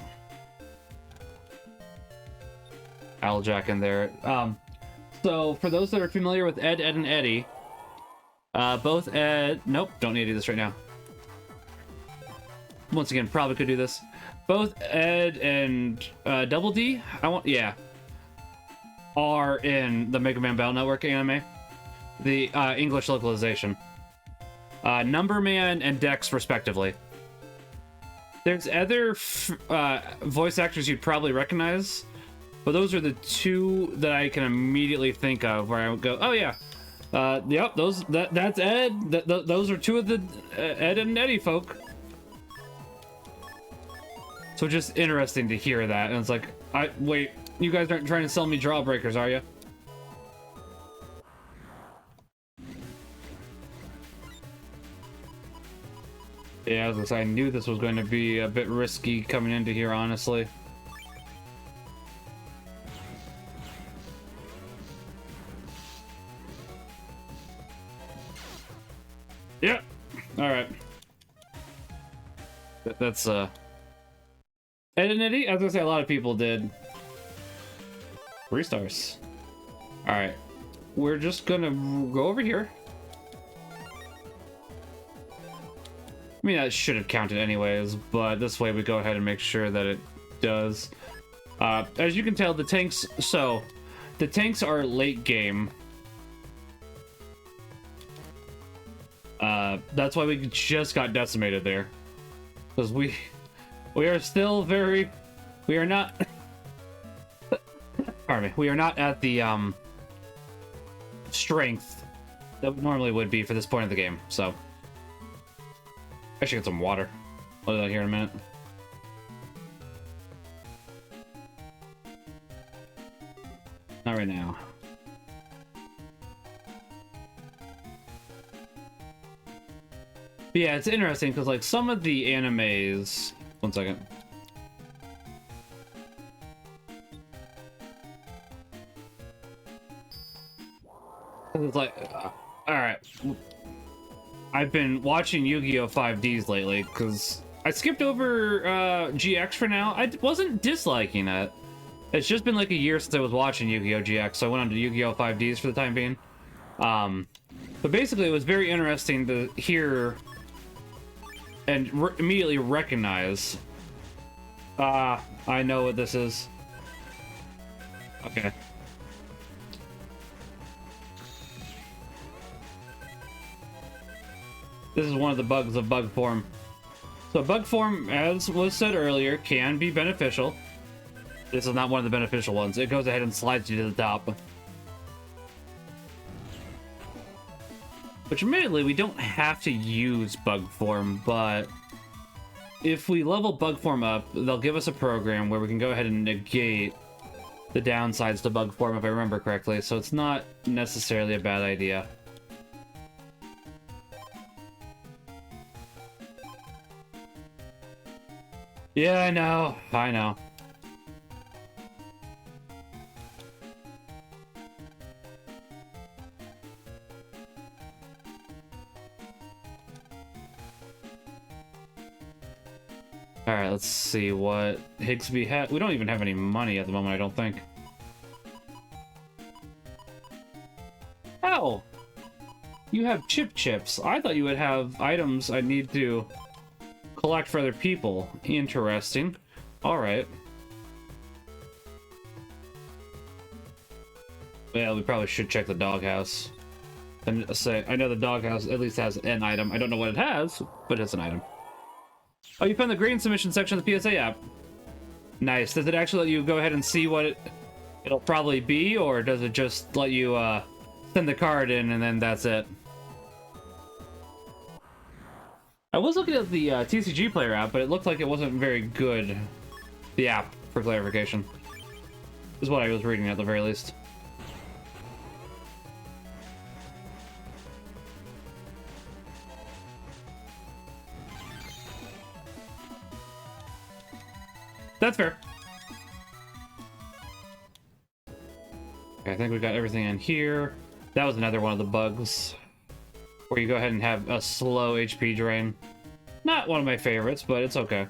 Jack in there. So for those that are familiar with Ed, and Eddie, both Ed. Nope, don't need to do this right now. Once again, probably could do this. Both Ed and Double D, are in the Mega Man Battle Network anime, the English localization. Numberman and Dex, respectively. There's other voice actors you'd probably recognize. But those are the two that I can immediately think of where I would go, oh yeah, yep, that's Ed. Those are two of the Ed and Eddie folk. So just interesting to hear that, and it's like, wait, you guys aren't trying to sell me Drawbreakers, are you? Yeah, as I say, I knew this was going to be a bit risky coming into here, honestly. Yep. All right. That's Ed and Eddie. I was gonna say a lot of people did. 3 stars. All right. We're just gonna go over here. I mean, that should have counted anyways, but this way we go ahead and make sure that it does. As you can tell, the tanks. So, the tanks are late game. That's why we just got decimated there, because we are still very, we are not pardon me, we are not at the strength that we normally would be for this point of the game. So I should get some water. I'll do that here in a minute. Not right now. But yeah, it's interesting because like some of the animes. One second. It's like, all right. I've been watching Yu-Gi-Oh! 5Ds lately because I skipped over GX for now. I wasn't disliking it. It's just been like a year since I was watching Yu-Gi-Oh! GX, so I went on to Yu-Gi-Oh! 5Ds for the time being. But basically, it was very interesting to hear and immediately recognize. I know what this is. Okay. This is one of the bugs of bug form. So bug form, as was said earlier, can be beneficial. This is not one of the beneficial ones. It goes ahead and slides you to the top. Which admittedly, we don't have to use bug form, but if we level bug form up, they'll give us a program where we can go ahead and negate the downsides to bug form, if I remember correctly, so it's not necessarily a bad idea. Yeah, I know. Alright, let's see what Higsby had. We don't even have any money at the moment, I don't think. Oh! You have chips. I thought you would have items I need to collect for other people. Interesting. Alright. Well, we probably should check the doghouse. And say, I know the doghouse at least has an item. I don't know what it has, but it's an item. Oh, you found the green submission section of the PSA app. Nice. Does it actually let you go ahead and see what it'll probably be, or does it just let you send the card in and then that's it? I was looking at the TCG Player app, but it looked like it wasn't very good. The app, for clarification, is what I was reading at the very least. That's fair. Okay, I think we got everything in here. That was another one of the bugs, where you go ahead and have a slow HP drain. Not one of my favorites, but it's okay.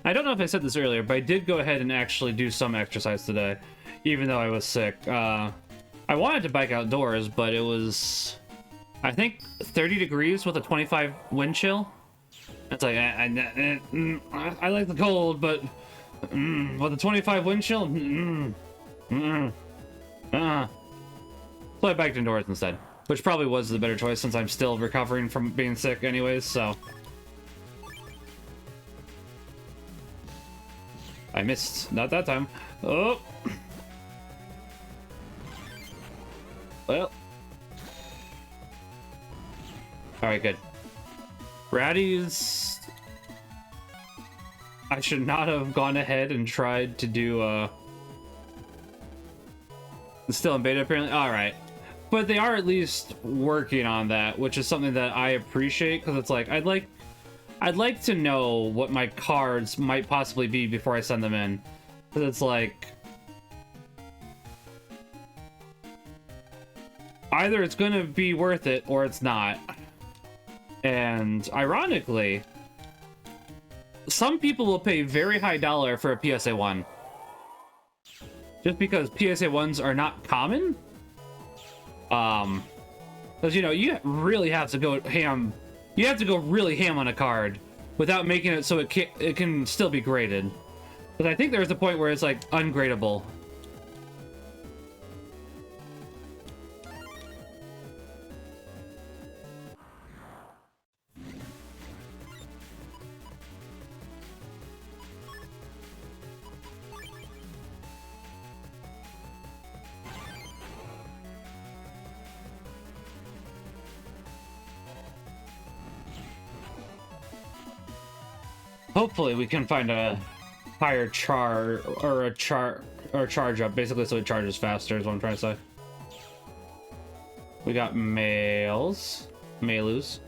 I don't know if I said this earlier, but I did go ahead and actually do some exercise today, even though I was sick. I wanted to bike outdoors, but it was, I think, 30 degrees with a 25 wind chill. It's like, I like the cold, but with a 25 wind chill, so I biked indoors instead, which probably was the better choice since I'm still recovering from being sick anyways, so. I missed. Not that time. Oh! Well. Alright, good. Ratty's... I should not have gone ahead and tried to do, It's still in beta, apparently? Alright. But they are at least working on that, which is something that I appreciate, because it's like, I'd like to know what my cards might possibly be before I send them in. Because it's like... either it's going to be worth it, or it's not. And, ironically, some people will pay very high dollar for a PSA 1. Just because PSA 1s are not common. Because, you know, you really have to go ham. You have to go really ham on a card without making it so it can still be graded. But I think there's a point where it's like ungradable. Hopefully we can find a higher charge up, basically, so it charges faster is what I'm trying to say. We got males. Malus.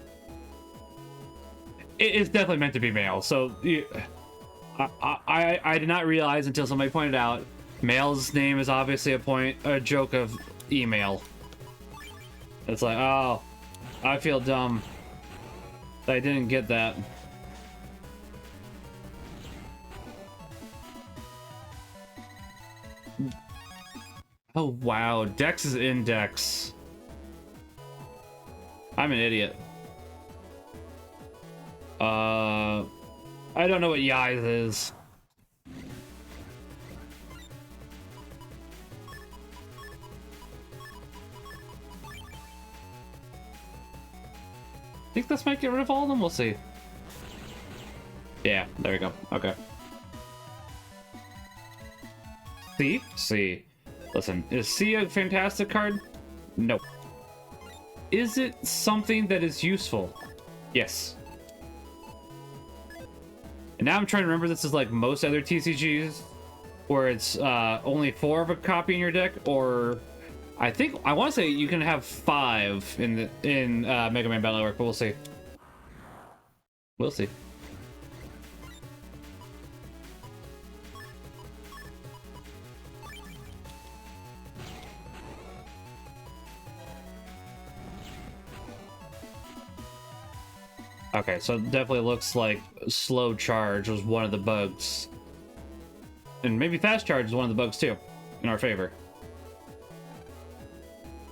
It's definitely meant to be male, so I did not realize until somebody pointed out male's name is obviously a joke of email. It's like, oh, I feel dumb that I didn't get that. Oh wow, Dex is index. I'm an idiot. I don't know what Yais is. Think this might get rid of all of them? We'll see. Yeah, there we go. Okay. C. Listen, is C a fantastic card? Nope. Is it something that is useful? Yes. And now I'm trying to remember, this is like most other TCGs, where it's only 4 of a copy in your deck, or I want to say you can have 5 in Mega Man Battle Network, but we'll see. We'll see. Okay, so it definitely looks like slow charge was one of the bugs. And maybe fast charge is one of the bugs too, in our favor.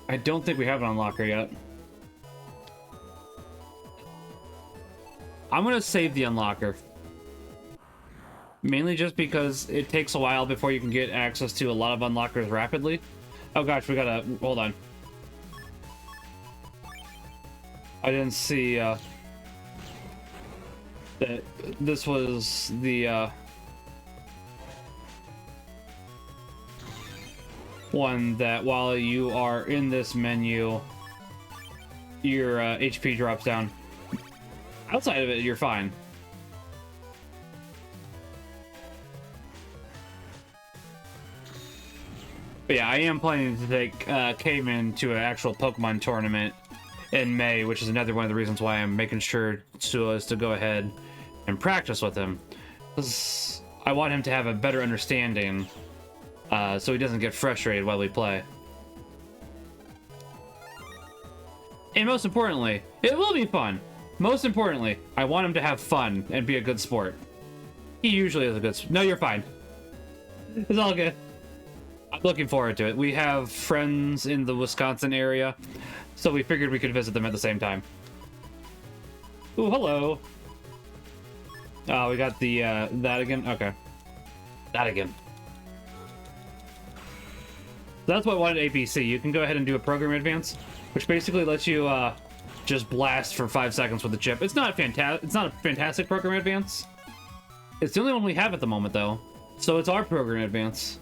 I don't think we have an unlocker yet. I'm gonna save the unlocker. Mainly just because it takes a while before you can get access to a lot of unlockers rapidly. Oh gosh, we gotta... hold on. I didn't see, that this was the, one that while you are in this menu, your, HP drops down. Outside of it, you're fine. But yeah, I am planning to take Cayman to an actual Pokemon tournament in May, which is another one of the reasons why I'm making sure to go ahead and practice with him. Because I want him to have a better understanding so he doesn't get frustrated while we play. And most importantly, it will be fun. Most importantly, I want him to have fun and be a good sport. He usually is a good sport. No, you're fine. It's all good. I'm looking forward to it. We have friends in the Wisconsin area, so we figured we could visit them at the same time. Ooh, hello. Oh, we got the, that again? Okay. That again. That's what I wanted APC. You can go ahead and do a program advance, which basically lets you, just blast for 5 seconds with the chip. It's not a fantastic program advance. It's the only one we have at the moment, though. So it's our program advance.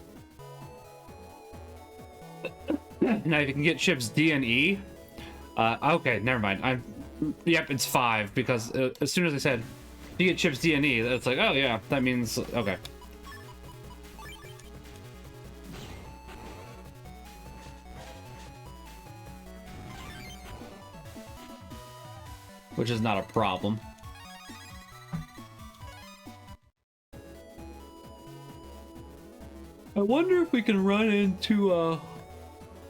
Now, if you can get chips D and E... okay, never mind. Yep, it's 5, because as soon as I said, you get chips D and E, it's like, oh yeah, that means... okay. Which is not a problem. I wonder if we can run into,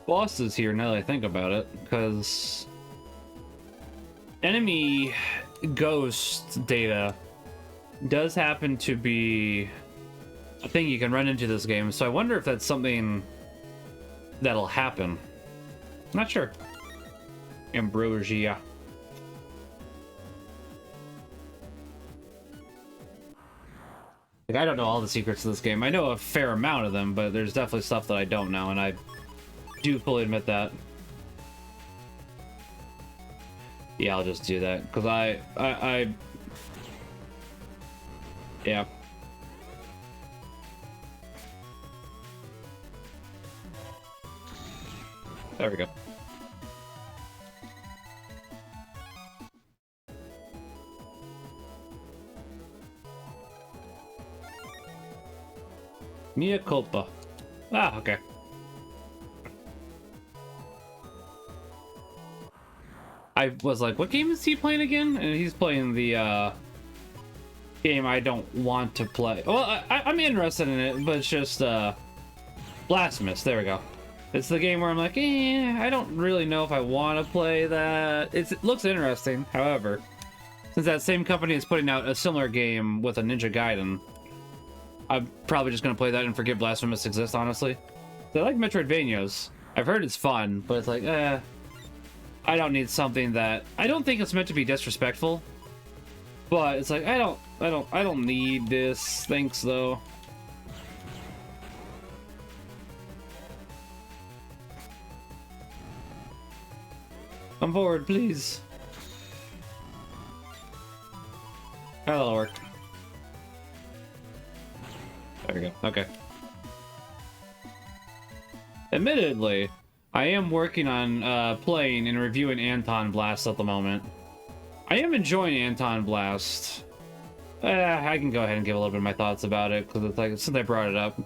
bosses here now that I think about it, because enemy ghost data does happen to be a thing you can run into this game, so I wonder if that's something that'll happen. Not sure. Ambrosia. Like, I don't know all the secrets of this game. I know a fair amount of them, but there's definitely stuff that I don't know, and I do fully admit that. Yeah, I'll just do that, because yeah. There we go. Mea culpa. Ah, okay. I was like, what game is he playing again? And he's playing the game I don't want to play. Well, I'm interested in it, but it's just Blasphemous. There we go. It's the game where I'm like, I don't really know if I want to play that. It looks interesting, however, since that same company is putting out a similar game with a Ninja Gaiden, I'm probably just going to play that and forget Blasphemous exists, honestly. I like Metroidvanias. I've heard it's fun, but it's like, I don't need something that... I don't think it's meant to be disrespectful, but it's like, I don't need this. Thanks, though. Come forward, please. That'll work. There we go. Okay. Admittedly, I am working on playing and reviewing Anton Blast at the moment. I am enjoying Anton Blast. I can go ahead and give a little bit of my thoughts about it, because it's like, since I brought it up,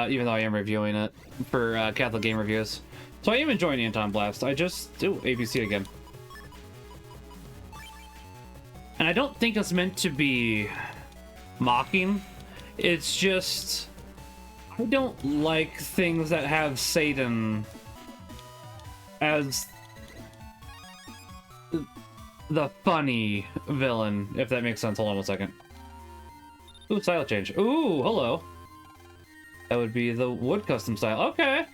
even though I am reviewing it for Catholic Game Reviews. So I am enjoying Anton Blast. I just... Ooh, ABC again. And I don't think it's meant to be mocking. It's just... I don't like things that have Satan as the funny villain, if that makes sense. Hold on one second. Ooh, style change. Ooh, hello. That would be the wood custom style. Okay.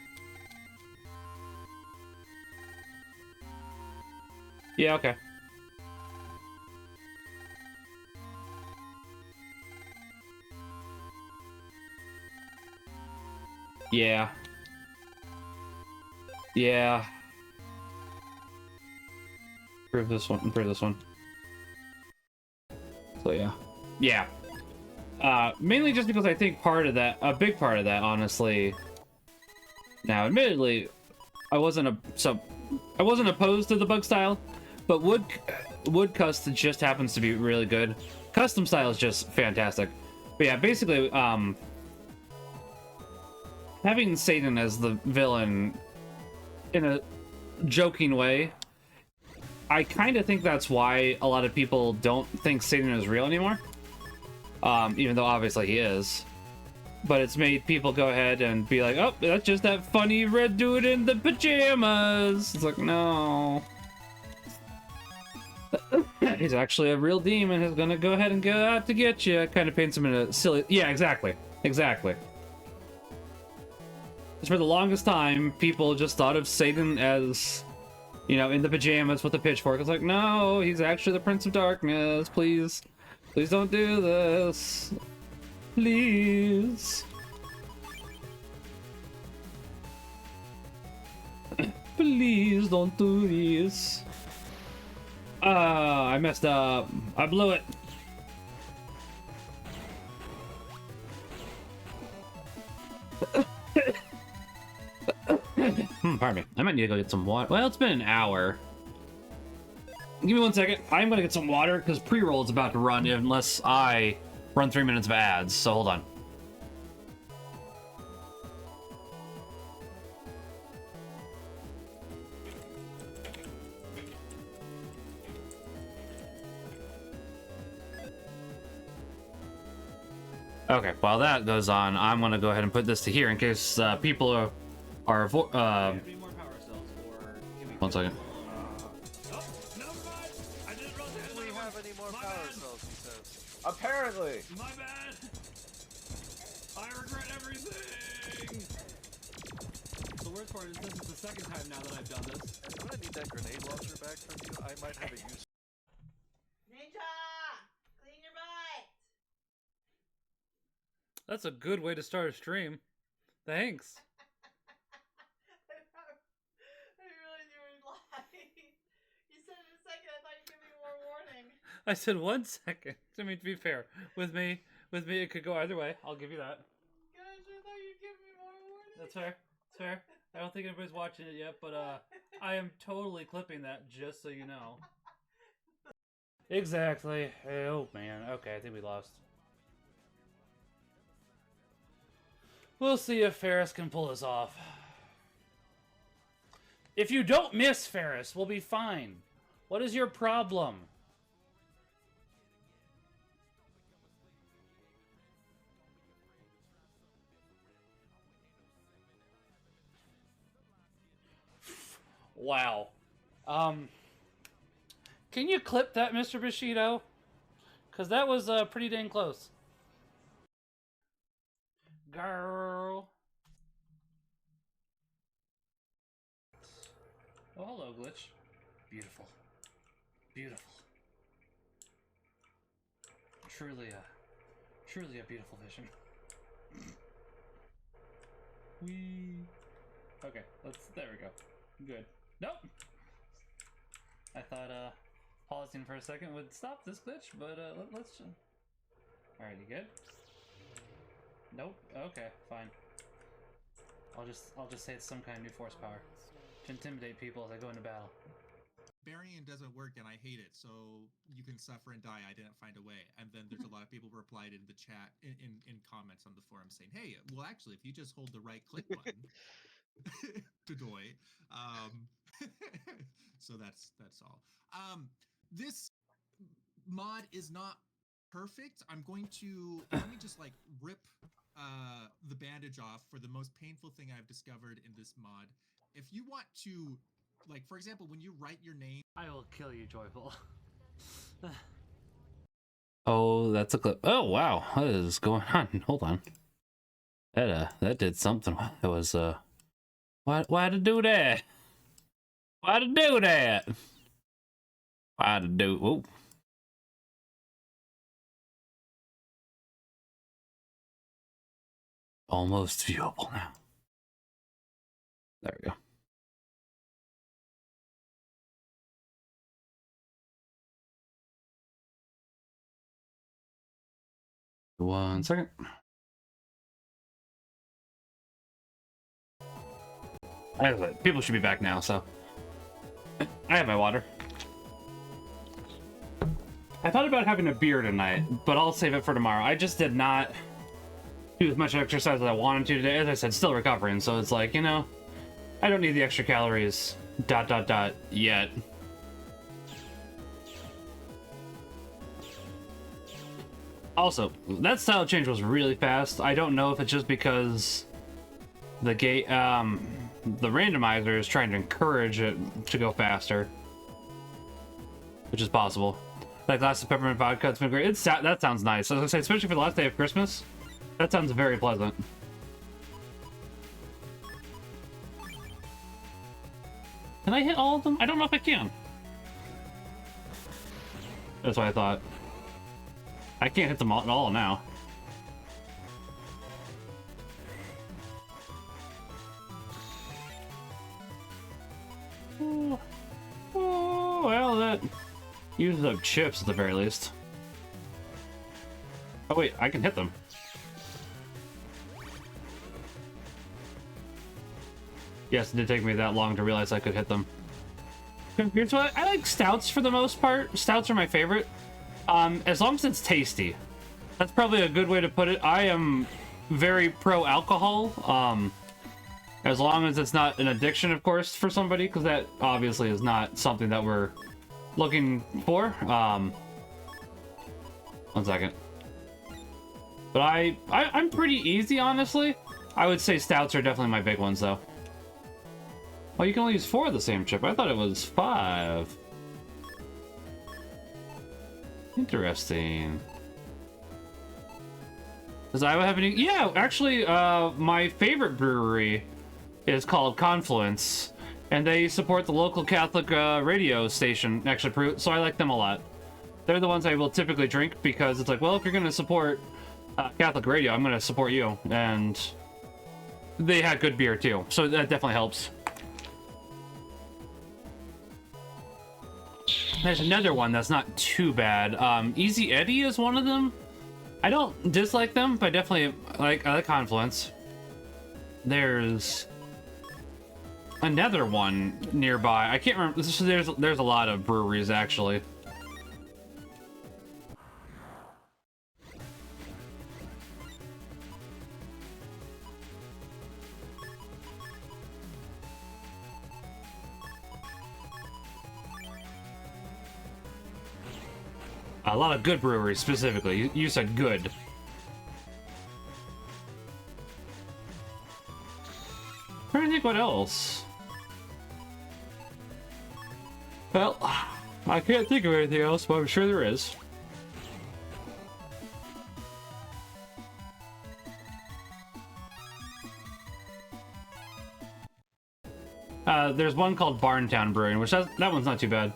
Yeah, okay. Yeah. Yeah. Improve this one. Improve this one. So yeah. Yeah. Mainly just because I think a big part of that, honestly. Now, admittedly, I wasn't opposed to the bug style, but wood custom just happens to be really good. Custom style is just fantastic. But yeah, basically, having Satan as the villain in a joking way, I kind of think that's why a lot of people don't think Satan is real anymore. Even though obviously he is. But it's made people go ahead and be like, oh, that's just that funny red dude in the pajamas. It's like, no. He's actually a real demon who's gonna go ahead and go out to get you. Kind of paints him in a silly... Yeah, exactly. Exactly. For the longest time, people just thought of Satan as, you know, in the pajamas with the pitchfork. It's like, no, he's actually the Prince of Darkness. Please. Please don't do this. Please. Please don't do this. I messed up. I blew it. Pardon me. I might need to go get some water. Well, it's been an hour. Give me 1 second. I'm gonna get some water because pre-roll is about to run unless I run 3 minutes of ads. So hold on. Okay, while that goes on, I'm gonna go ahead and put this to here in case people are 1 second. Apparently. My bad. I regret everything. The worst part is this is the second time now that I've done this. I'm gonna need that grenade launcher back from you. I might have a use. Ninja! Clean your butt! That's a good way to start a stream. Thanks. I really do lie. You said in a second, I thought you'd give me more warning. I said 1 second. I mean, to be fair, with me, it could go either way. I'll give you that. Gosh, I thought you'd give me more warning. That's fair. That's fair. I don't think anybody's watching it yet, but I am totally clipping that just so you know. Exactly. Oh man. Okay, I think we lost. We'll see if Ferris can pull this off. If you don't miss, Ferris, we'll be fine. What is your problem? Wow. Can you clip that, Mr. Bushido? Because that was pretty dang close. Girl. Oh, hello, Glitch. Beautiful. Beautiful. Truly a beautiful vision. Whee. Okay, there we go. Good. Nope. I thought pausing for a second would stop this glitch, but let's. All right, you good? Nope. Okay, fine. I'll just say it's some kind of new force power to intimidate people as I go into battle. Burying doesn't work and I hate it, so you can suffer and die. I didn't find a way. And then there's a lot of people replied in the chat in comments on the forum saying, hey, well actually if you just hold the right click button to doy. So that's all. This mod is not perfect. I'm going to let me just like rip the bandage off for the most painful thing I've discovered in this mod. If you want to, like, for example, when you write your name, I will kill you, Joyful. Oh, that's a clip. Oh, wow. What is going on? Hold on. That did something. It was, why to do that? Why to do that? Why to do, whoa. Almost viewable now. There we go. One second. People should be back now, so I have my water. I thought about having a beer tonight, but I'll save it for tomorrow. I just did not do as much exercise as I wanted to today. As I said, still recovering, so it's like, you know, I don't need the extra calories, ... yet. Also, that style change was really fast. I don't know if it's just because the randomizer is trying to encourage it to go faster, which is possible. That glass of peppermint vodka, it's been great. That sounds nice. As I say, especially for the last day of Christmas, that sounds very pleasant. Can I hit all of them? I don't know if I can. That's what I thought. I can't hit them all at all now. Oh, well, that uses up chips at the very least. Oh wait, I can hit them. Yes, it did take me that long to realize I could hit them. Here's what I like: stouts for the most part. Stouts are my favorite. As long as it's tasty. That's probably a good way to put it. I am very pro alcohol. As long as it's not an addiction, of course, for somebody, because that obviously is not something that we're looking for. 1 second. But I'm pretty easy, honestly. I would say stouts are definitely my big ones, though. Oh, you can only use 4 of the same chip. I thought it was 5. Interesting. Does Iowa have any? Yeah, actually, my favorite brewery is called Confluence, and they support the local Catholic radio station, actually, so I like them a lot. They're the ones I will typically drink because it's like, well, if you're going to support Catholic radio, I'm going to support you, and they had good beer too, so that definitely helps. There's another one that's not too bad. Easy Eddie is one of them. I don't dislike them, but I like Confluence. There's another one nearby. I can't remember. There's a lot of breweries actually. A lot of good breweries, specifically. You said good. I'm trying to think what else. Well, I can't think of anything else, but I'm sure there is. There's one called Barntown Brewing, which that one's not too bad.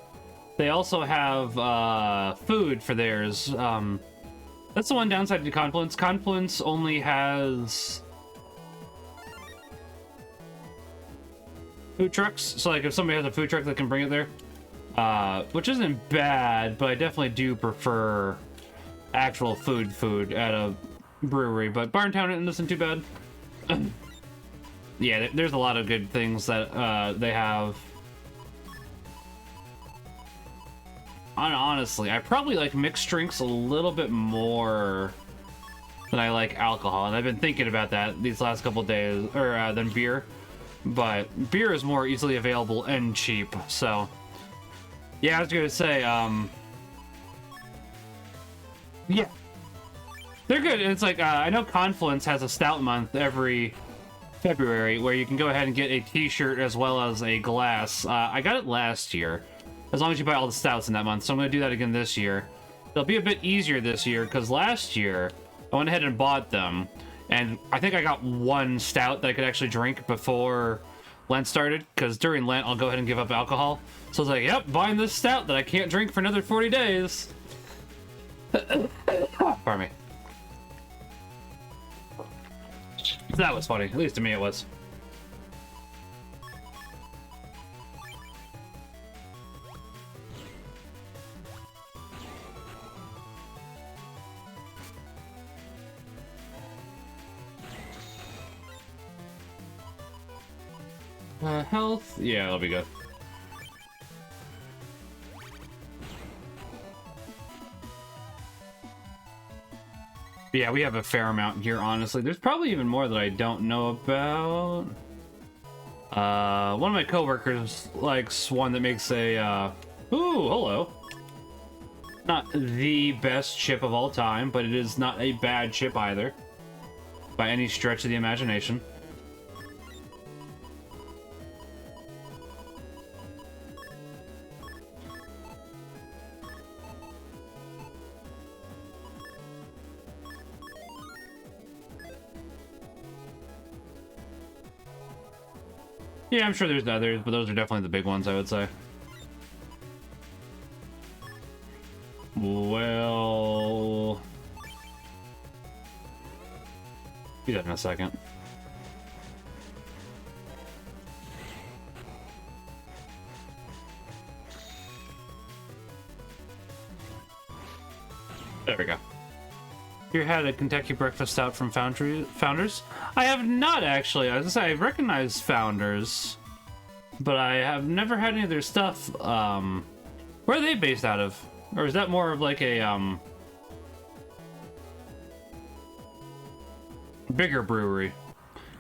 They also have food for theirs. That's the one downside to Confluence. Confluence only has food trucks. So like if somebody has a food truck, they can bring it there. Which isn't bad, but I definitely do prefer actual food at a brewery. But Barntown isn't too bad. Yeah, there's a lot of good things that they have. Honestly, I probably like mixed drinks a little bit more than I like alcohol, and I've been thinking about that these last couple days, or than beer. But beer is more easily available and cheap, so yeah, I was gonna say, yeah, they're good. It's like I know Confluence has a stout month every February where you can go ahead and get a t-shirt as well as a glass. I got it last year. as long as you buy all the stouts in that month. So I'm going to do that again this year. It'll be a bit easier this year because last year I went ahead and bought them, and I think I got one stout that I could actually drink before Lent started, because during Lent I'll go ahead and give up alcohol. So I was like, yep, buying this stout that I can't drink for another 40 days. Pardon me. That was funny. At least to me it was. Health? Yeah, that'll be good. Yeah, we have a fair amount here, honestly. There's probably even more that I don't know about. One of my coworkers likes one that makes a, ooh, hello. Not the best chip of all time, but it is not a bad chip either. By any stretch of the imagination. Yeah, I'm sure there's others, but those are definitely the big ones, I would say. Well... do that in a second. There we go. You had a Kentucky breakfast stout from Founders? I have not, actually. I was gonna say, I recognize Founders, but I have never had any of their stuff. Where are they based out of? Or is that more of like a, bigger brewery?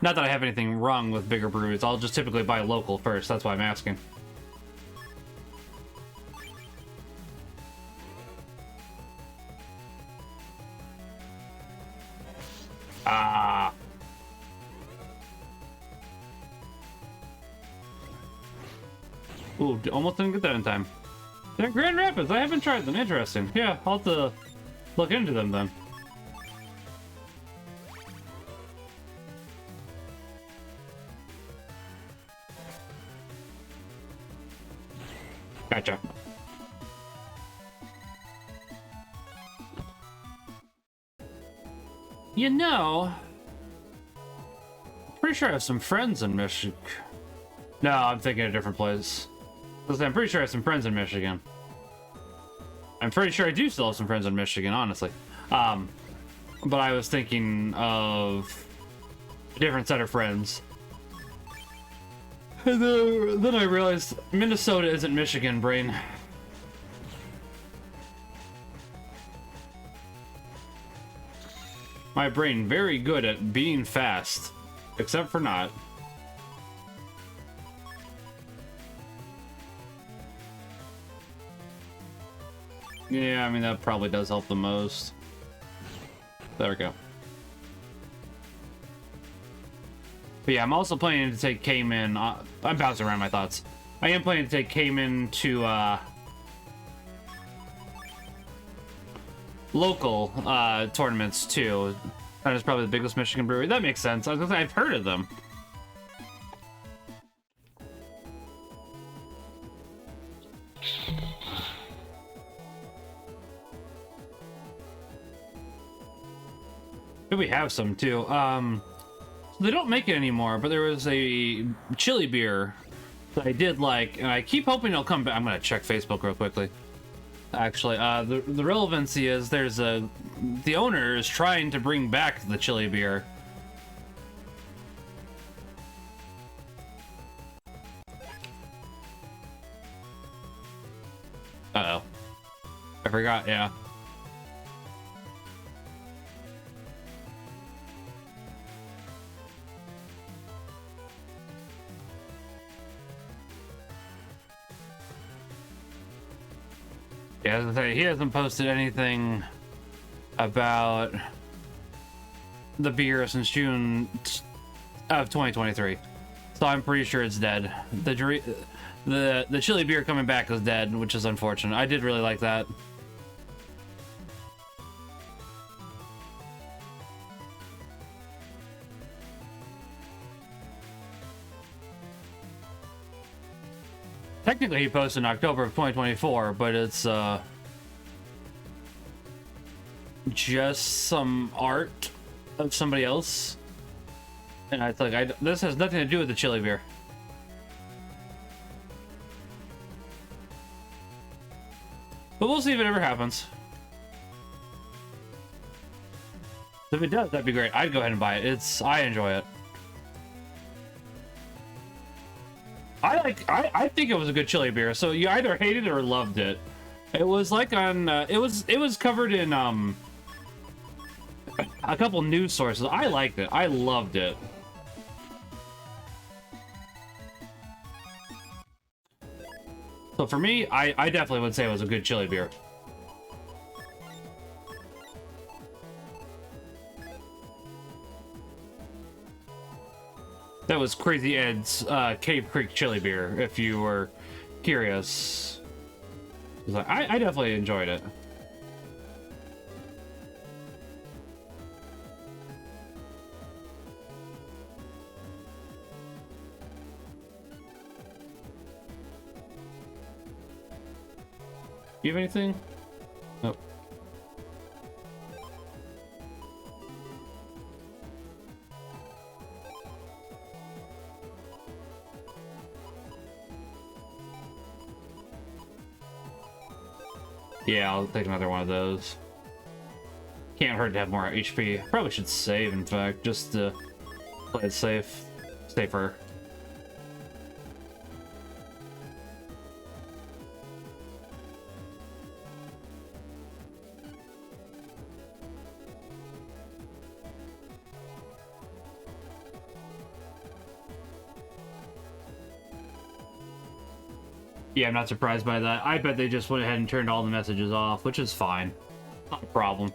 Not that I have anything wrong with bigger breweries. I'll just typically buy local first. That's why I'm asking. Ah. Ooh, almost didn't get that in time. They're in Grand Rapids. I haven't tried them. Interesting. Yeah, I'll have to look into them then. Gotcha. You know, pretty sure I have some friends in Michigan. No, I'm thinking a different place. I'm pretty sure I have some friends in Michigan. I'm pretty sure I do still have some friends in Michigan, honestly. But I was thinking of a different set of friends. And then I realized Minnesota isn't Michigan, brain. My brain very good at being fast, except for not. Yeah, I mean, that probably does help the most. There we go. But yeah, I'm also planning to take Cayman. I'm bouncing around my thoughts. I am planning to take Cayman to local tournaments too. That is probably the biggest Michigan brewery. That makes sense. I was gonna say, I've heard of them. We have some too. They don't make it anymore, but there was a chili beer that I did like, and I keep hoping it'll come back. I'm gonna check Facebook real quickly. Actually, the relevancy is the owner is trying to bring back the chili beer. Uh-oh. I forgot, yeah. Yeah, as I say, he hasn't posted anything about the beer since June of 2023, so I'm pretty sure it's dead. The chili beer coming back is dead, which is unfortunate. I did really like that. Technically, he posted in October of 2024, but it's just some art of somebody else, and I think this has nothing to do with the chili beer. But we'll see if it ever happens. If it does, that'd be great. I'd go ahead and buy it. I enjoy it. I think it was a good chili beer. So you either hated it or loved it. It was like on it was covered in a couple news sources. I liked it. I loved it. So for me, I definitely would say it was a good chili beer. That was Crazy Ed's Cave Creek chili beer, if you were curious. I definitely enjoyed it. You have anything? Nope. Yeah, I'll take another one of those. Can't hurt to have more HP. Probably should save, in fact, just to play it safe. Safer. Yeah, I'm not surprised by that. I bet they just went ahead and turned all the messages off, which is fine. Not a problem.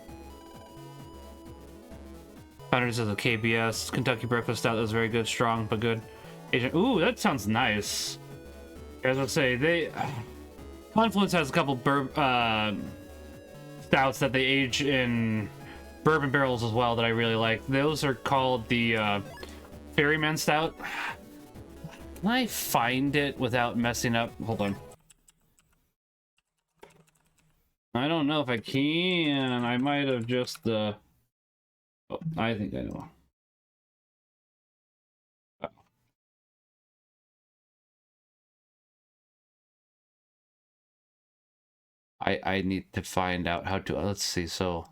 Founders of the KBS Kentucky Breakfast Stout. That was very good, strong but good. Agent. Ooh, that sounds nice. As I say, Confluence has a couple stouts that they age in bourbon barrels as well that I really like. Those are called the Ferryman Stout. Can I find it without messing up? Hold on. I don't know if I can. I might have just oh, I think I know. Oh. I need to find out how to, let's see. So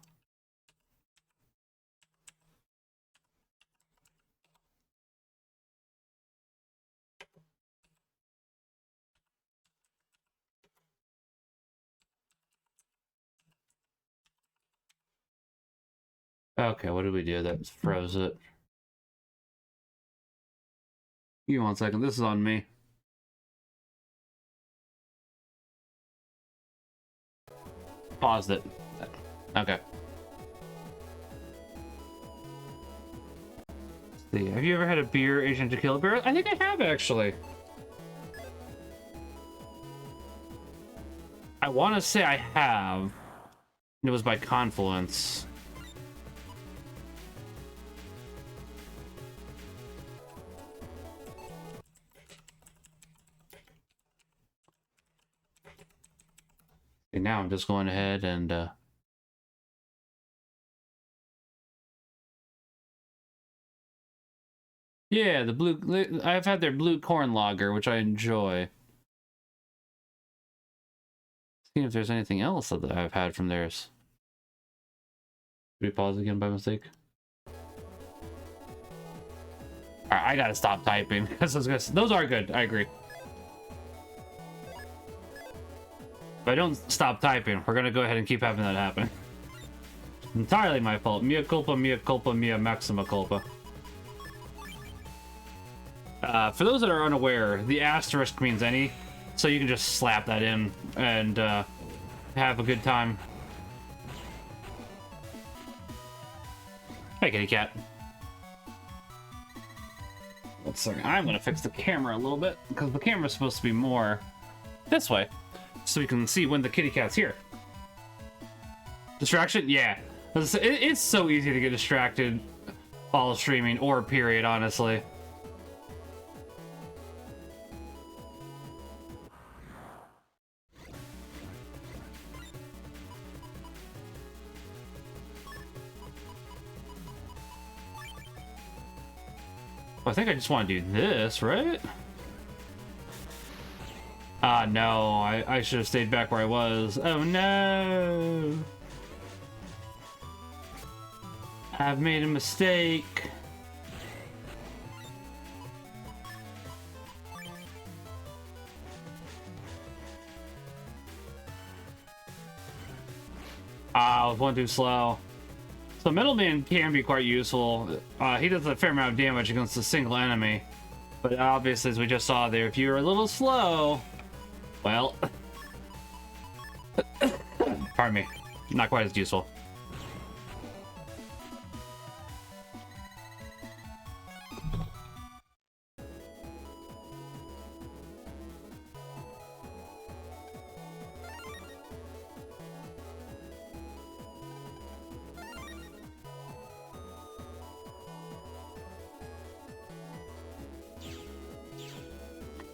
okay, what did we do? That froze it. Give me 1 second. This is on me. Paused it. Okay. Let's see. Have you ever had a beer Asian tequila beer? I think I have, actually. I want to say I have. It was by Confluence. And now I'm just going ahead and yeah, the blue. I've had their blue corn lager, which I enjoy. See if there's anything else that I've had from theirs. Did we pause again by mistake? All right, I gotta stop typing because those are good. I agree. If I don't stop typing, we're gonna go ahead and keep having that happen. Entirely my fault. Mea culpa, mea maxima culpa. For those that are unaware, the asterisk means any, so you can just slap that in and have a good time. Hey, kitty cat. Let's see. I'm gonna fix the camera a little bit because the camera's supposed to be more this way, so we can see when the kitty cat's here. Distraction? Yeah. It's so easy to get distracted while streaming or period, honestly. I think I just want to do this, right? Ah, no. I should have stayed back where I was. Oh, no. I've made a mistake. Ah, I was one too slow. So Middleman can be quite useful. He does a fair amount of damage against a single enemy. But obviously, as we just saw there, if you're a little slow, well, pardon me, not quite as useful.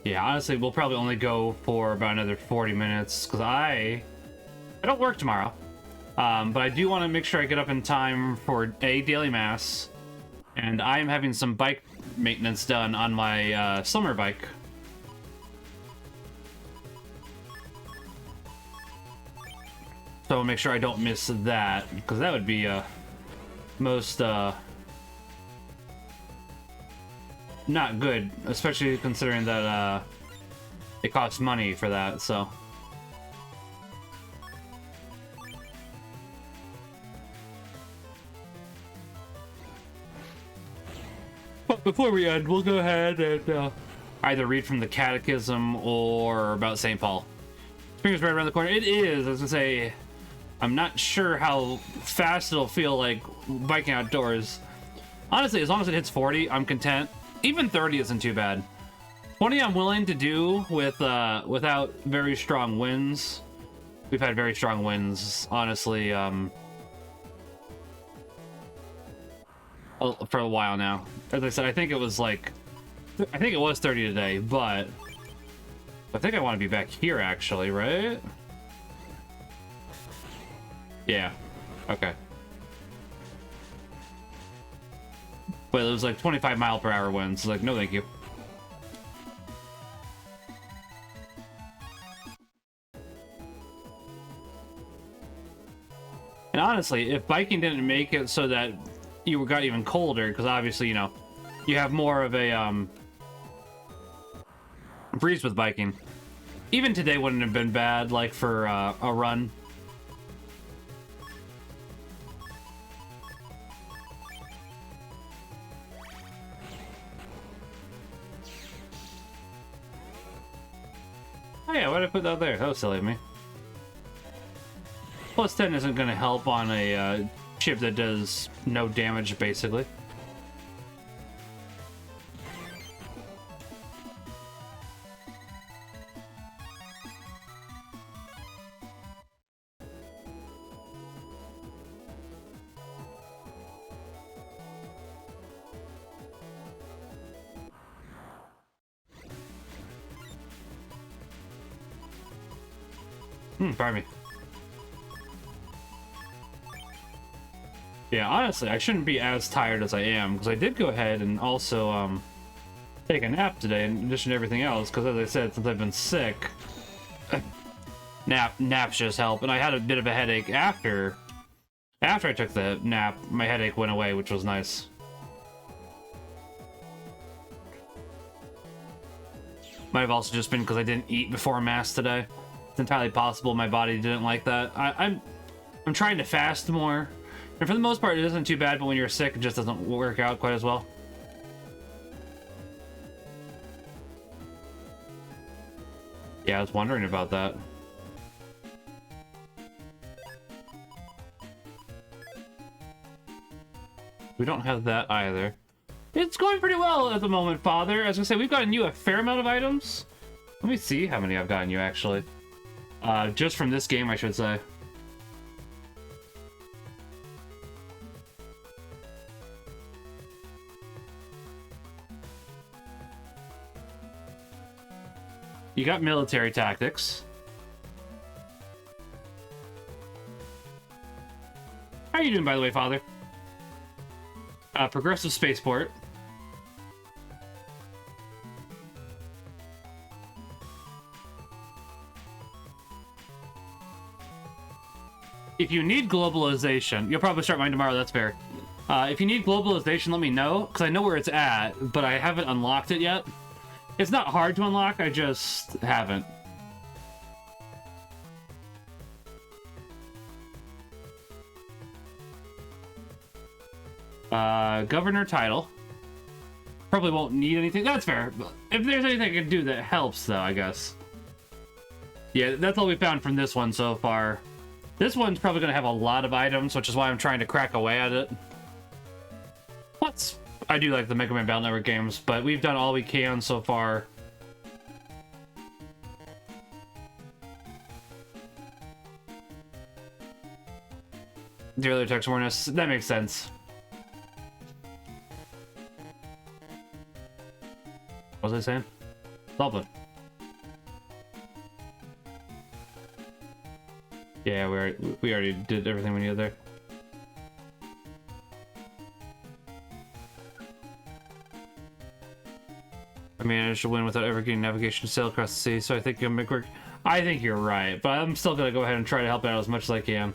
Yeah, honestly, we'll probably only go for about another 40 minutes because I don't work tomorrow. But I do want to make sure I get up in time for a daily mass, and I am having some bike maintenance done on my summer bike. So I'll make sure I don't miss that, because that would be most not good, especially considering that it costs money for that, so. But before we end, we'll go ahead and either read from the Catechism or about St. Paul. Spring is right around the corner. It is, I was gonna say, I'm not sure how fast it'll feel like biking outdoors. Honestly, as long as it hits 40, I'm content. Even 30 isn't too bad. 20 I'm willing to do with without very strong winds. We've had very strong winds, honestly, for a while now. As I said, I think it was 30 today, but I think I want to be back here actually, right? Yeah. Okay. But it was like 25 mile per hour winds. Like, no thank you. And honestly, if biking didn't make it so that you got even colder, because obviously, you know, you have more of a breeze with biking. Even today wouldn't have been bad, like for a run. Oh yeah, why did I put that there? That was silly of me. Plus 10 isn't going to help on a chip that does no damage, basically. Pardon me. Yeah, honestly, I shouldn't be as tired as I am, because I did go ahead and also take a nap today in addition to everything else, because as I said, since I've been sick, naps just help, and I had a bit of a headache after I took the nap. My headache went away, which was nice. Might have also just been because I didn't eat before Mass today. It's entirely possible my body didn't like that. I'm trying to fast more, and for the most part it isn't too bad, but when you're sick it just doesn't work out quite as well. Yeah, I was wondering about that. We don't have that either. It's going pretty well at the moment, Father. As I say, we've gotten you a fair amount of items. Let me see how many I've gotten you, actually. Just from this game, I should say. You got military tactics. How are you doing, by the way, Father? Progressive spaceport. If you need globalization, you'll probably start mine tomorrow, that's fair. If you need globalization, let me know, because I know where it's at, but I haven't unlocked it yet. It's not hard to unlock, I just haven't. Governor title. Probably won't need anything. That's fair. If there's anything I can do that helps, though, I guess. Yeah, that's all we found from this one so far. This one's probably going to have a lot of items, which is why I'm trying to crack away at it. I do like the Mega Man Battle Network games, but we've done all we can so far. Dearly text awareness. That makes sense. What was I saying? Dublin. Yeah, we already did everything we needed there. I managed to win without ever getting navigation sail across the sea, so I think you'll make work. I think you're right, but I'm still gonna go ahead and try to help out as much as I can.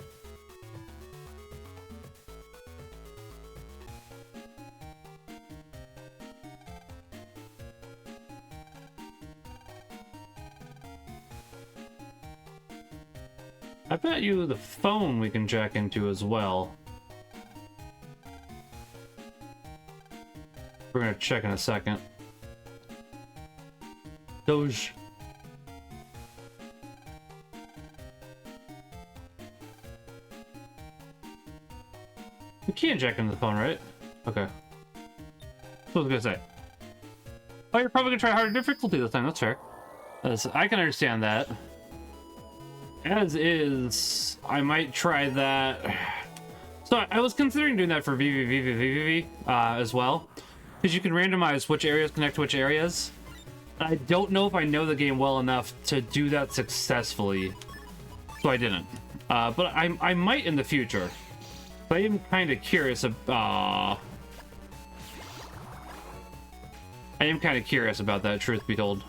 I bet you the phone we can jack into as well. We're gonna check in a second. Doge. You can jack into the phone, right? Okay. That's what I was gonna say. Oh, you're probably gonna try harder difficulty this time. That's fair. I can understand that. As is, I might try that. So I was considering doing that for VVVVVV as well, because you can randomize which areas connect to which areas. I don't know if I know the game well enough to do that successfully, so I didn't. But I might in the future. I am kind of curious about. I am kind of curious about that, truth be told.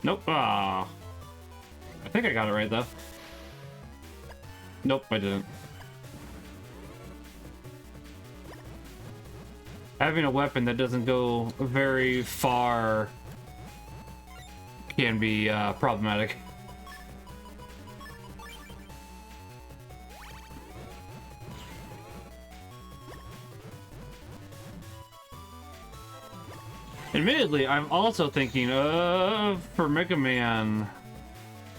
Nope. I think I got it right though. Nope, I didn't. Having a weapon that doesn't go very far can be problematic. Admittedly, I'm also thinking of for Mega Man.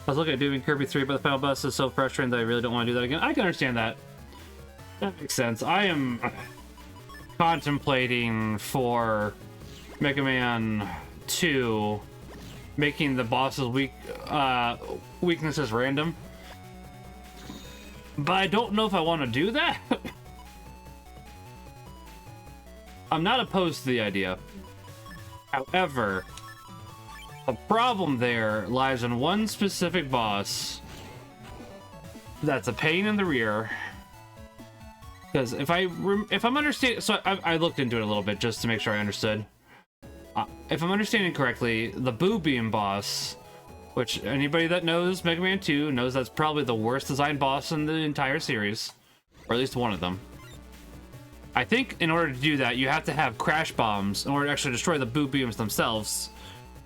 I was looking at doing Kirby 3, but the final boss is so frustrating that I really don't want to do that again. I can understand that. That makes sense. I am contemplating for Mega Man 2 making the boss's weaknesses random. But I don't know if I want to do that. I'm not opposed to the idea. However, the problem there lies in one specific boss that's a pain in the rear. Because if I'm understanding, so I looked into it a little bit just to make sure I understood. If I'm understanding correctly, the Boo Beam boss, which anybody that knows Mega Man 2 knows that's probably the worst designed boss in the entire series, or at least one of them. I think in order to do that, you have to have crash bombs in order to actually destroy the Boo Beams themselves.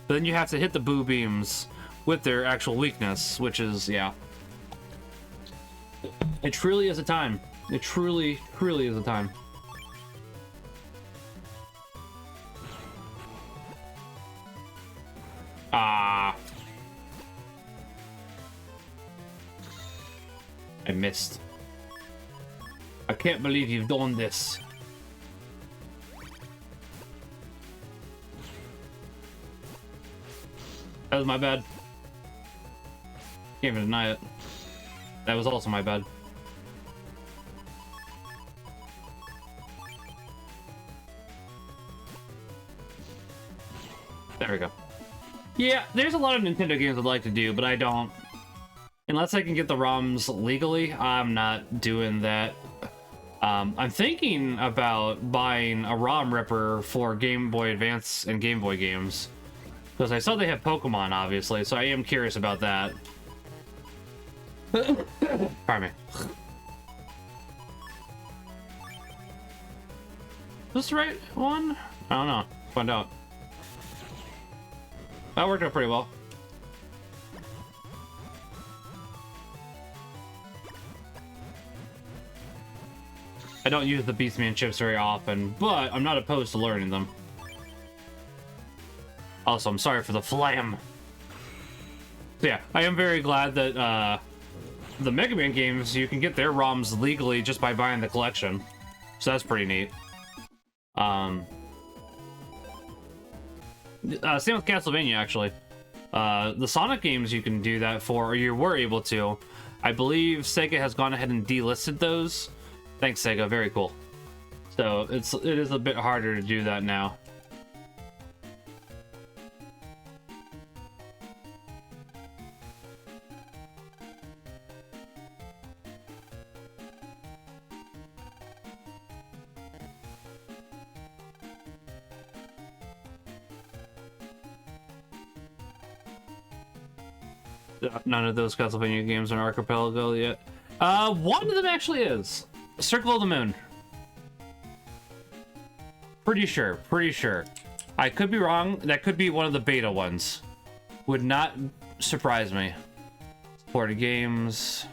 But then you have to hit the Boo Beams with their actual weakness, which is, yeah. It truly is a time. It truly, truly is a time. I missed. I can't believe you've done this. That was my bad. Can't even deny it. That was also my bad. There we go. Yeah, there's a lot of Nintendo games I'd like to do, but I don't. Unless I can get the ROMs legally, I'm not doing that. I'm thinking about buying a ROM ripper for Game Boy Advance and Game Boy games. Because I saw they have Pokemon, obviously, so I am curious about that. Pardon me. Is this the right one? I don't know. Find out. That worked out pretty well. I don't use the Beastman chips very often, but I'm not opposed to learning them. Also, I'm sorry for the flam. So yeah, I am very glad that the Mega Man games, you can get their ROMs legally just by buying the collection. So that's pretty neat. Same with Castlevania, actually. The Sonic games you can do that for, or you were able to. I believe Sega has gone ahead and delisted those. Thanks, Sega. Very cool. So it is a bit harder to do that now. None of those Castlevania games are Archipelago yet. One of them actually is. Circle of the Moon. Pretty sure. I could be wrong. That could be one of the beta ones. Would not surprise me. Supported games.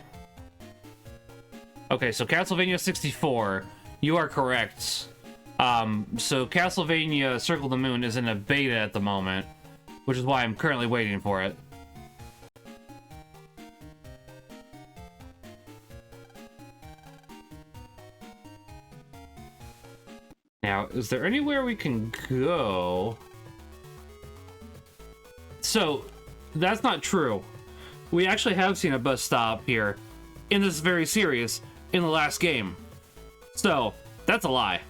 Okay, so Castlevania 64. You are correct. So Castlevania Circle of the Moon is in a beta at the moment, which is why I'm currently waiting for it. Now, is there anywhere we can go? So, that's not true. We actually have seen a bus stop here in this very series in the last game. So, that's a lie.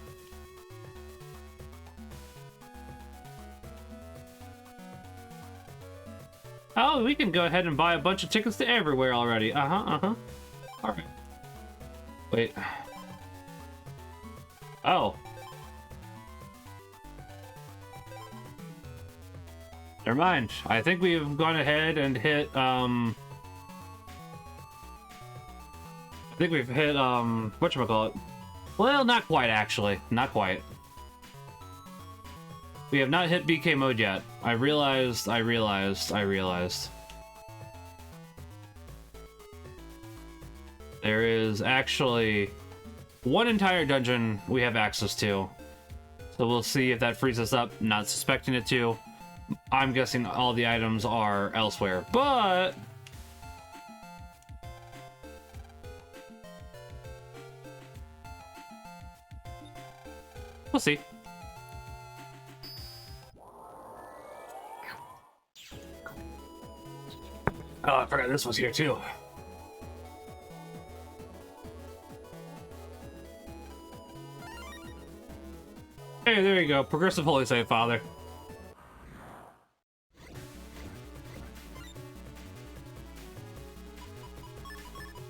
Oh, we can go ahead and buy a bunch of tickets to everywhere already. All right. Wait. Oh. Never mind. I think we've gone ahead and hit, I think we've hit, whatchamacallit? Well, not quite, actually. Not quite. We have not hit BK mode yet. I realized. There is actually one entire dungeon we have access to. So we'll see if that frees us up, not suspecting it to. I'm guessing all the items are elsewhere, but we'll see. Oh, I forgot this was here too. Hey, there you go. Progressive Holy Save, Father.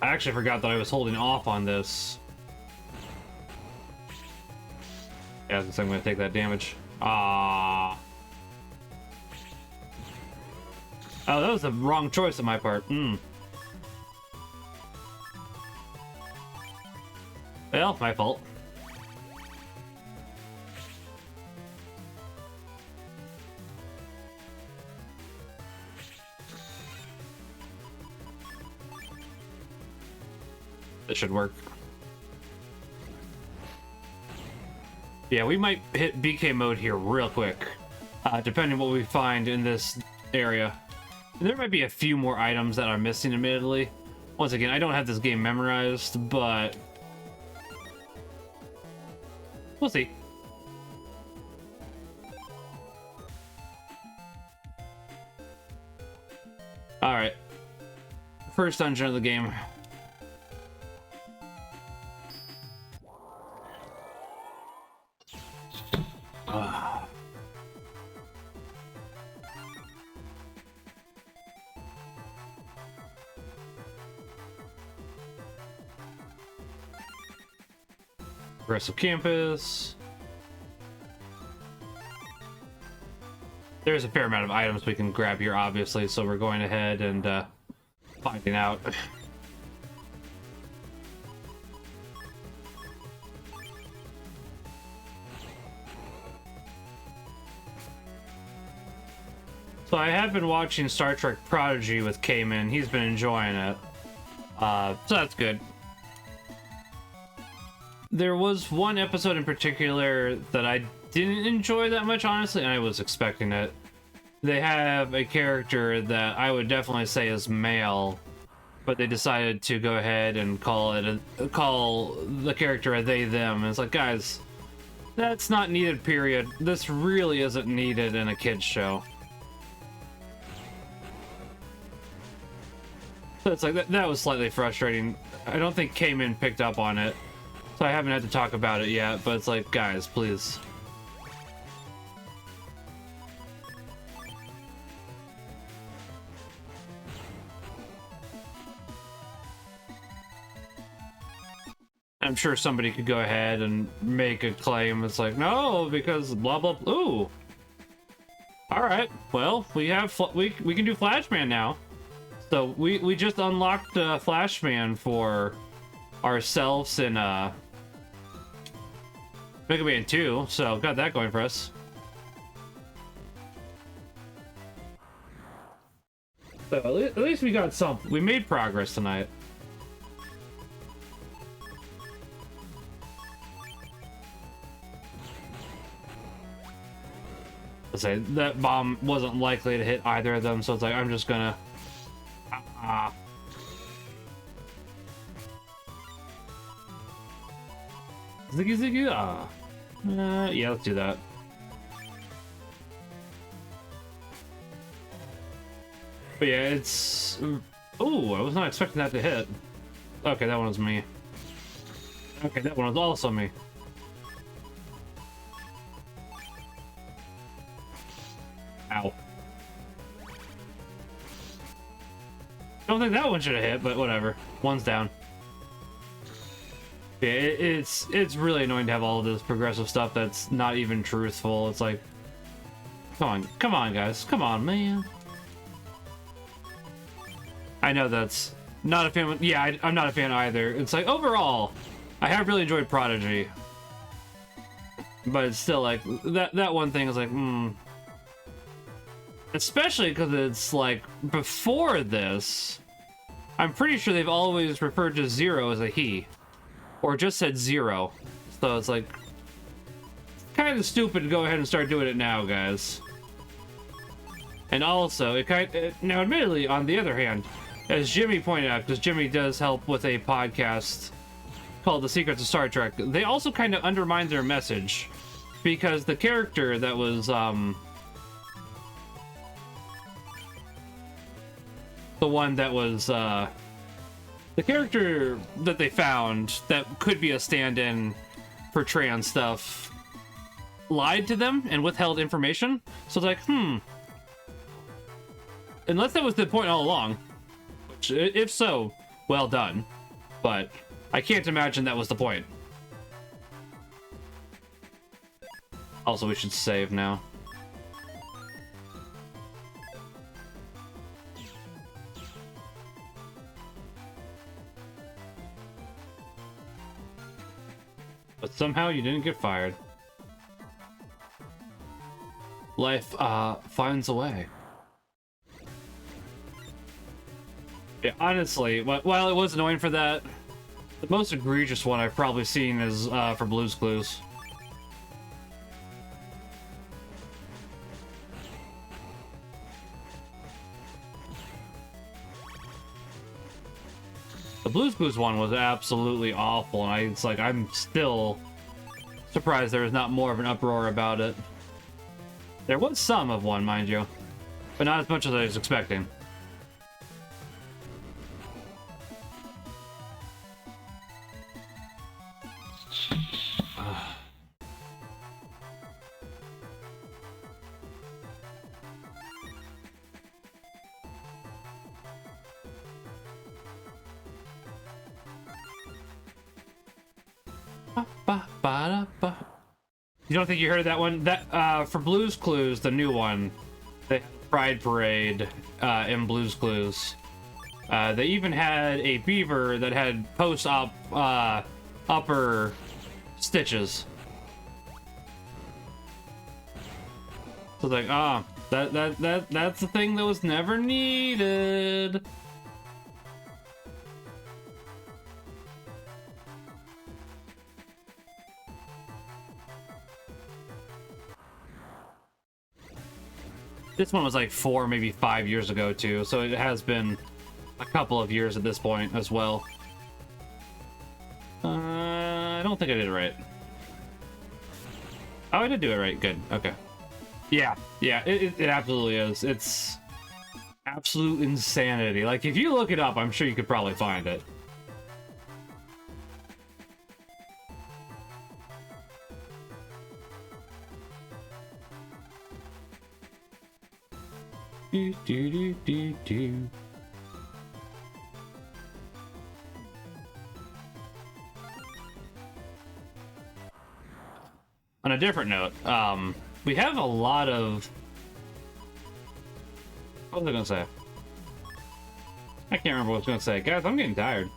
I actually forgot that I was holding off on this. Yeah, I guess I'm gonna take that damage. Ah. Oh, that was the wrong choice on my part. Well, my fault. This should work. Yeah, we might hit BK mode here real quick, depending on what we find in this area. And there might be a few more items that are missing, admittedly, Once again, I don't have this game memorized, but we'll see. Alright. First dungeon of the game. Progressive campus. There's a fair amount of items we can grab here, obviously, so we're going ahead and finding out. So I have been watching Star Trek Prodigy with Cayman. He's been enjoying it. So that's good. There was one episode in particular that I didn't enjoy that much, honestly, and I was expecting it. They have a character that I would definitely say is male, but they decided to go ahead and call the character a they them. And it's like, guys, that's not needed, period. This really isn't needed in a kids show. So it's like that was slightly frustrating. I don't think Cayman picked up on it, so I haven't had to talk about it yet, but it's like, guys, please. I'm sure somebody could go ahead and make a claim. It's like, no, because blah blah blah. Ooh. All right. Well, we have we can do Flashman now. So we just unlocked Flashman for ourselves in MMBN2. So got that going for us. So at least we got something. We made progress tonight. I say that bomb wasn't likely to hit either of them, so it's like I'm just gonna. Ziggy ziggy yeah, let's do that. But yeah, it's. Oh, I was not expecting that to hit. Okay, that one was me. Okay, that one was also me. Ow. Don't think that one should have hit, but whatever. One's down. Yeah, it's really annoying to have all of this progressive stuff that's not even truthful. It's like, come on, guys, come on, man. I know that's not a fan. Yeah, I'm not a fan either. It's like overall, I have really enjoyed Prodigy, but it's still like that one thing is like, Especially because it's like before this, I'm pretty sure they've always referred to Zero as a he, or just said Zero. So it's like kind of stupid to go ahead and start doing it now, guys. And also, now admittedly, on the other hand, as Jimmy pointed out, because Jimmy does help with a podcast called The Secrets of Star Trek, they also kind of undermine their message, because the character that was the one that was the character that they found that could be a stand-in for trans stuff lied to them and withheld information. So it's like, unless that was the point all along, which if so, well done, but I can't imagine that was the point. Also, we should save now. But somehow you didn't get fired. Life finds a way. Yeah, honestly, while it was annoying for that, the most egregious one I've probably seen is for Blue's Clues. The Blues Clues one was absolutely awful, and it's like I'm still surprised there was not more of an uproar about it. There was some of one, mind you, but not as much as I was expecting. You don't think you heard that one? That for Blues Clues, the new one, the Pride Parade in Blues Clues. They even had a beaver that had post-op upper stitches. So like, that's the thing that was never needed. This one was like 4, maybe 5 years ago too, so it has been a couple of years at this point as well. I don't think I did it right. Oh, I did do it right. Good. Okay. Yeah, it absolutely is. It's absolute insanity. Like, if you look it up, I'm sure you could probably find it. Do. On a different note, we have a lot of... What was I gonna say? I can't remember what I was gonna say. Guys, I'm getting tired.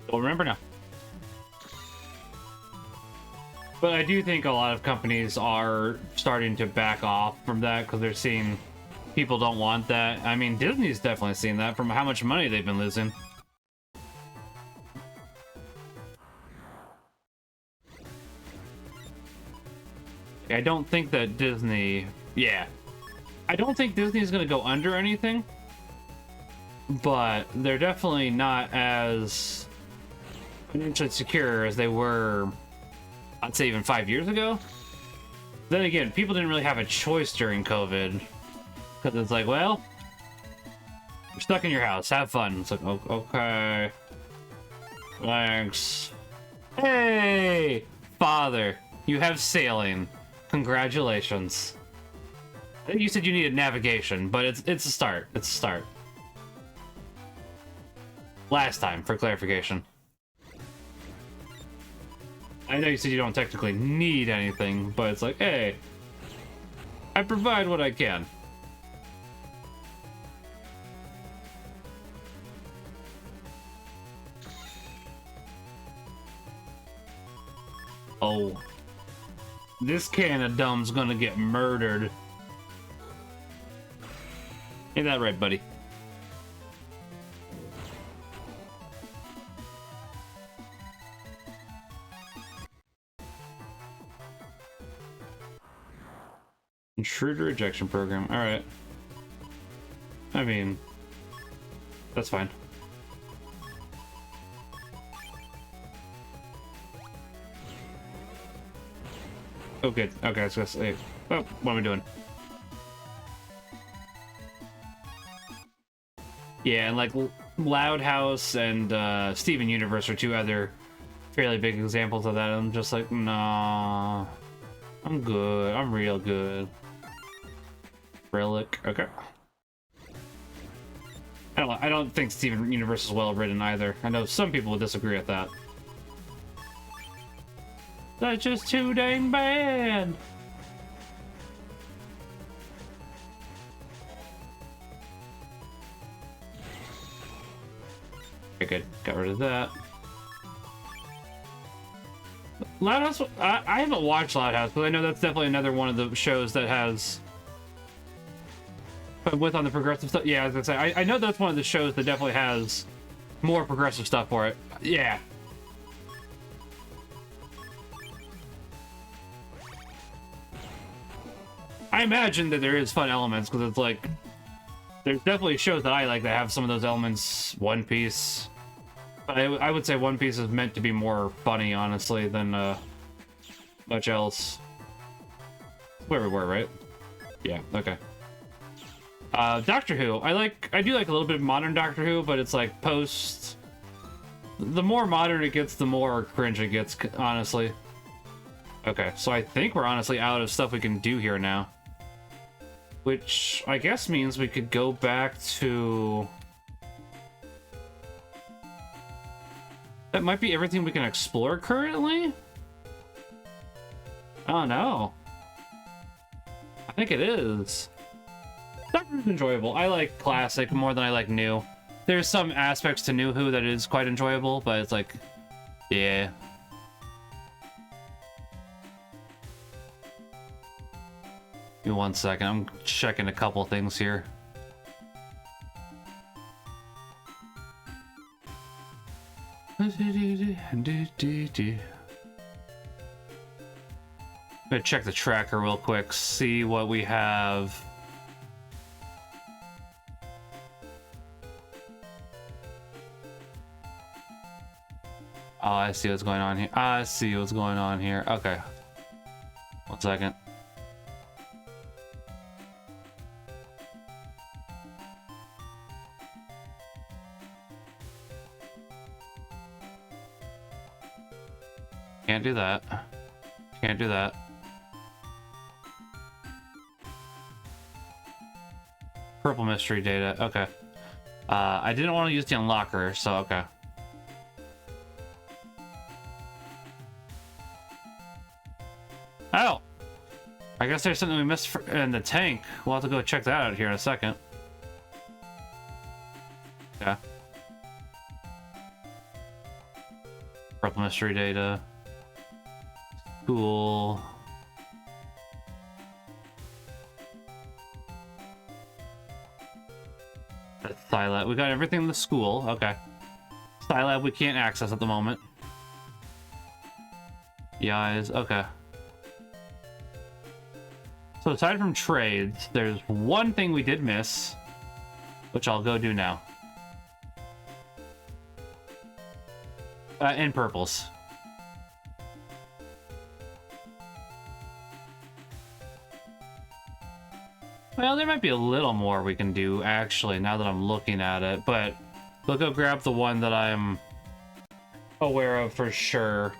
Don't remember now. But I do think a lot of companies are starting to back off from that because they're seeing people don't want that. I mean, Disney's definitely seen that from how much money they've been losing. I don't think that Disney... Yeah. I don't think Disney's going to go under anything. But they're definitely not as financially secure as they were... I'd say even 5 years ago. Then again, people didn't really have a choice during COVID. Because it's like, well, you're stuck in your house. Have fun. It's like, okay. Thanks. Hey, Father, you have sailing. Congratulations. I think you said you needed navigation, but it's a start. It's a start. Last time, for clarification. I know you said you don't technically need anything, but it's like, hey, I provide what I can. Oh, this can of dumb's gonna get murdered. Ain't that right, buddy? Intruder ejection program. All right. I mean, that's fine. Oh, good. Okay, so let's say, oh, what am I doing? Yeah, and like Loud House and Steven Universe are two other fairly big examples of that. I'm just like, nah, I'm good. I'm real good. Relic. Okay. I don't think Steven Universe is well written either. I know some people would disagree with that. That's just too dang bad. Okay, good. Got rid of that. Loud House. I haven't watched Loud House, but I know that's definitely another one of the shows that has. But with on the progressive stuff, yeah, I was gonna say, I know that's one of the shows that definitely has more progressive stuff for it. Yeah. I imagine that there is fun elements, because it's like, there's definitely shows that I like that have some of those elements. One Piece. But I would say One Piece is meant to be more funny, honestly, than much else. Where we were, right? Yeah, okay. Doctor Who. I do like a little bit of modern Doctor Who, but it's like post... The more modern it gets, the more cringe it gets, honestly. Okay, so I think we're honestly out of stuff we can do here now. Which I guess means we could go back to... That might be everything we can explore currently? Oh no. I think it is. Doctor Who's enjoyable. I like classic more than I like new. There's some aspects to New Who that is quite enjoyable, but it's like, yeah. Give me 1 second, I'm checking a couple things here. I'm gonna check the tracker real quick, see what we have. Oh, I see what's going on here. I see what's going on here. Okay. 1 second. Can't do that. Can't do that. Purple mystery data. Okay. I didn't want to use the unlocker, so okay. Oh! I guess there's something we missed in the tank. We'll have to go check that out here in a second. Yeah. Purple mystery data. Cool. That's Scilab. We got everything in the school. Okay. Scilab we can't access at the moment. Eyes. Okay. So aside from trades, there's one thing we did miss, which I'll go do now. In purples. Well, there might be a little more we can do, actually, now that I'm looking at it, but we'll go grab the one that I'm aware of for sure.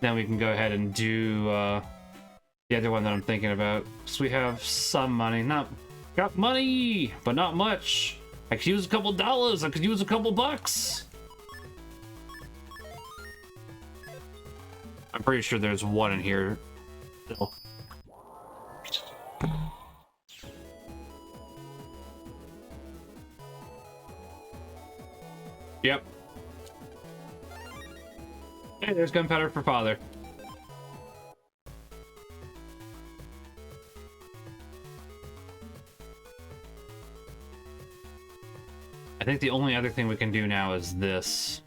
Then we can go ahead and do the other one that I'm thinking about. So we have some money. Got money, but not much. I could use a couple dollars. I could use a couple bucks. I'm pretty sure there's one in here still. Yep. Hey, there's gunpowder for father. I think the only other thing we can do now is this.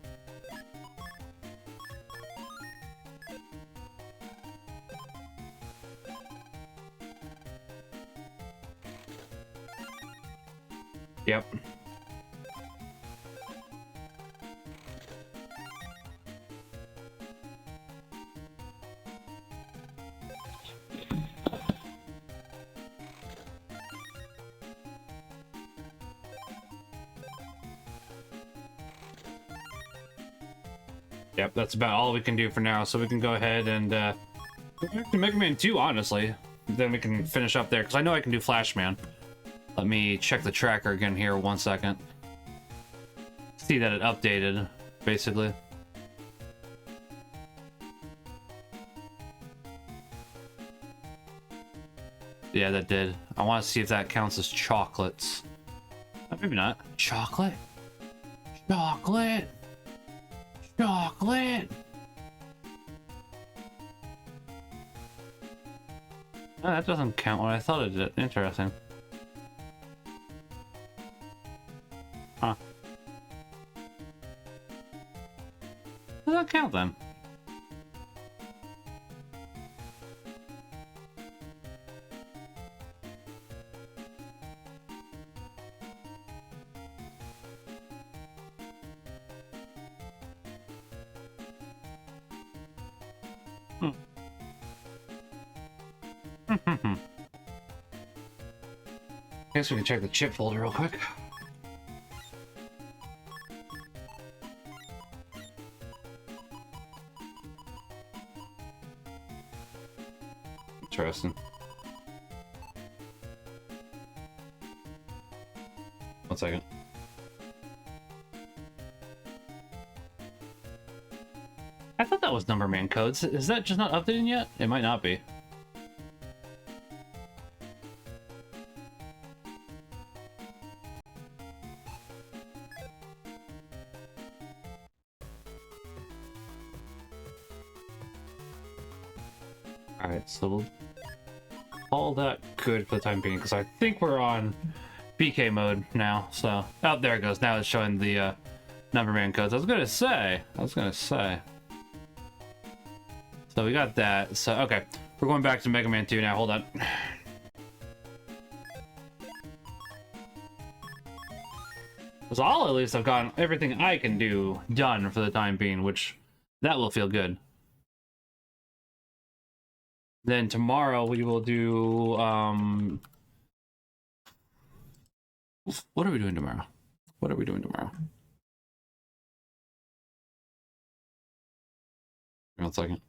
Yep. Yep, that's about all we can do for now, so we can go ahead and go back to Mega Man 2, honestly. Then we can finish up there, because I know I can do Flashman. Let me check the tracker again here 1 second. See that it updated, basically. Yeah, that did. I want to see if that counts as chocolates. Maybe not. Chocolate? Chocolate! Chocolate! Oh, that doesn't count what I thought it did. Interesting. Huh. Does that count then? Guess we can check the chip folder real quick. Interesting. One second. I thought that was Numberman codes. Is that just not updated yet? It might not be. Alright, so we'll all that good for the time being, because I think we're on BK mode now, so... Oh, there it goes. Now it's showing the Numberman codes. I was gonna say. So we got that. So, okay. We're going back to Mega Man 2 now. Hold on. So I'll at least have gotten everything I can do done for the time being, which that will feel good. Then tomorrow we will do, what are we doing tomorrow? One second.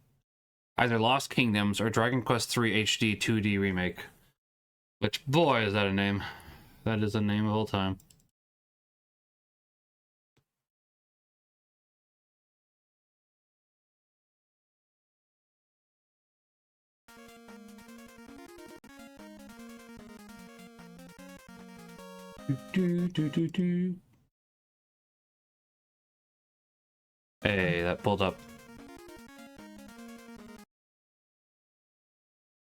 Either Lost Kingdoms or Dragon Quest III HD 2D Remake. Which, boy, is that a name. That is a name of all time. Hey, that pulled up.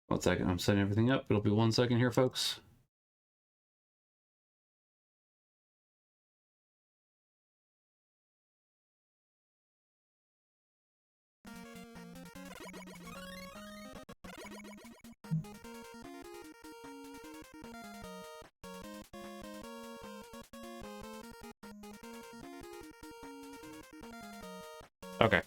1 second, I'm setting everything up. It'll be 1 second here, folks. Okay.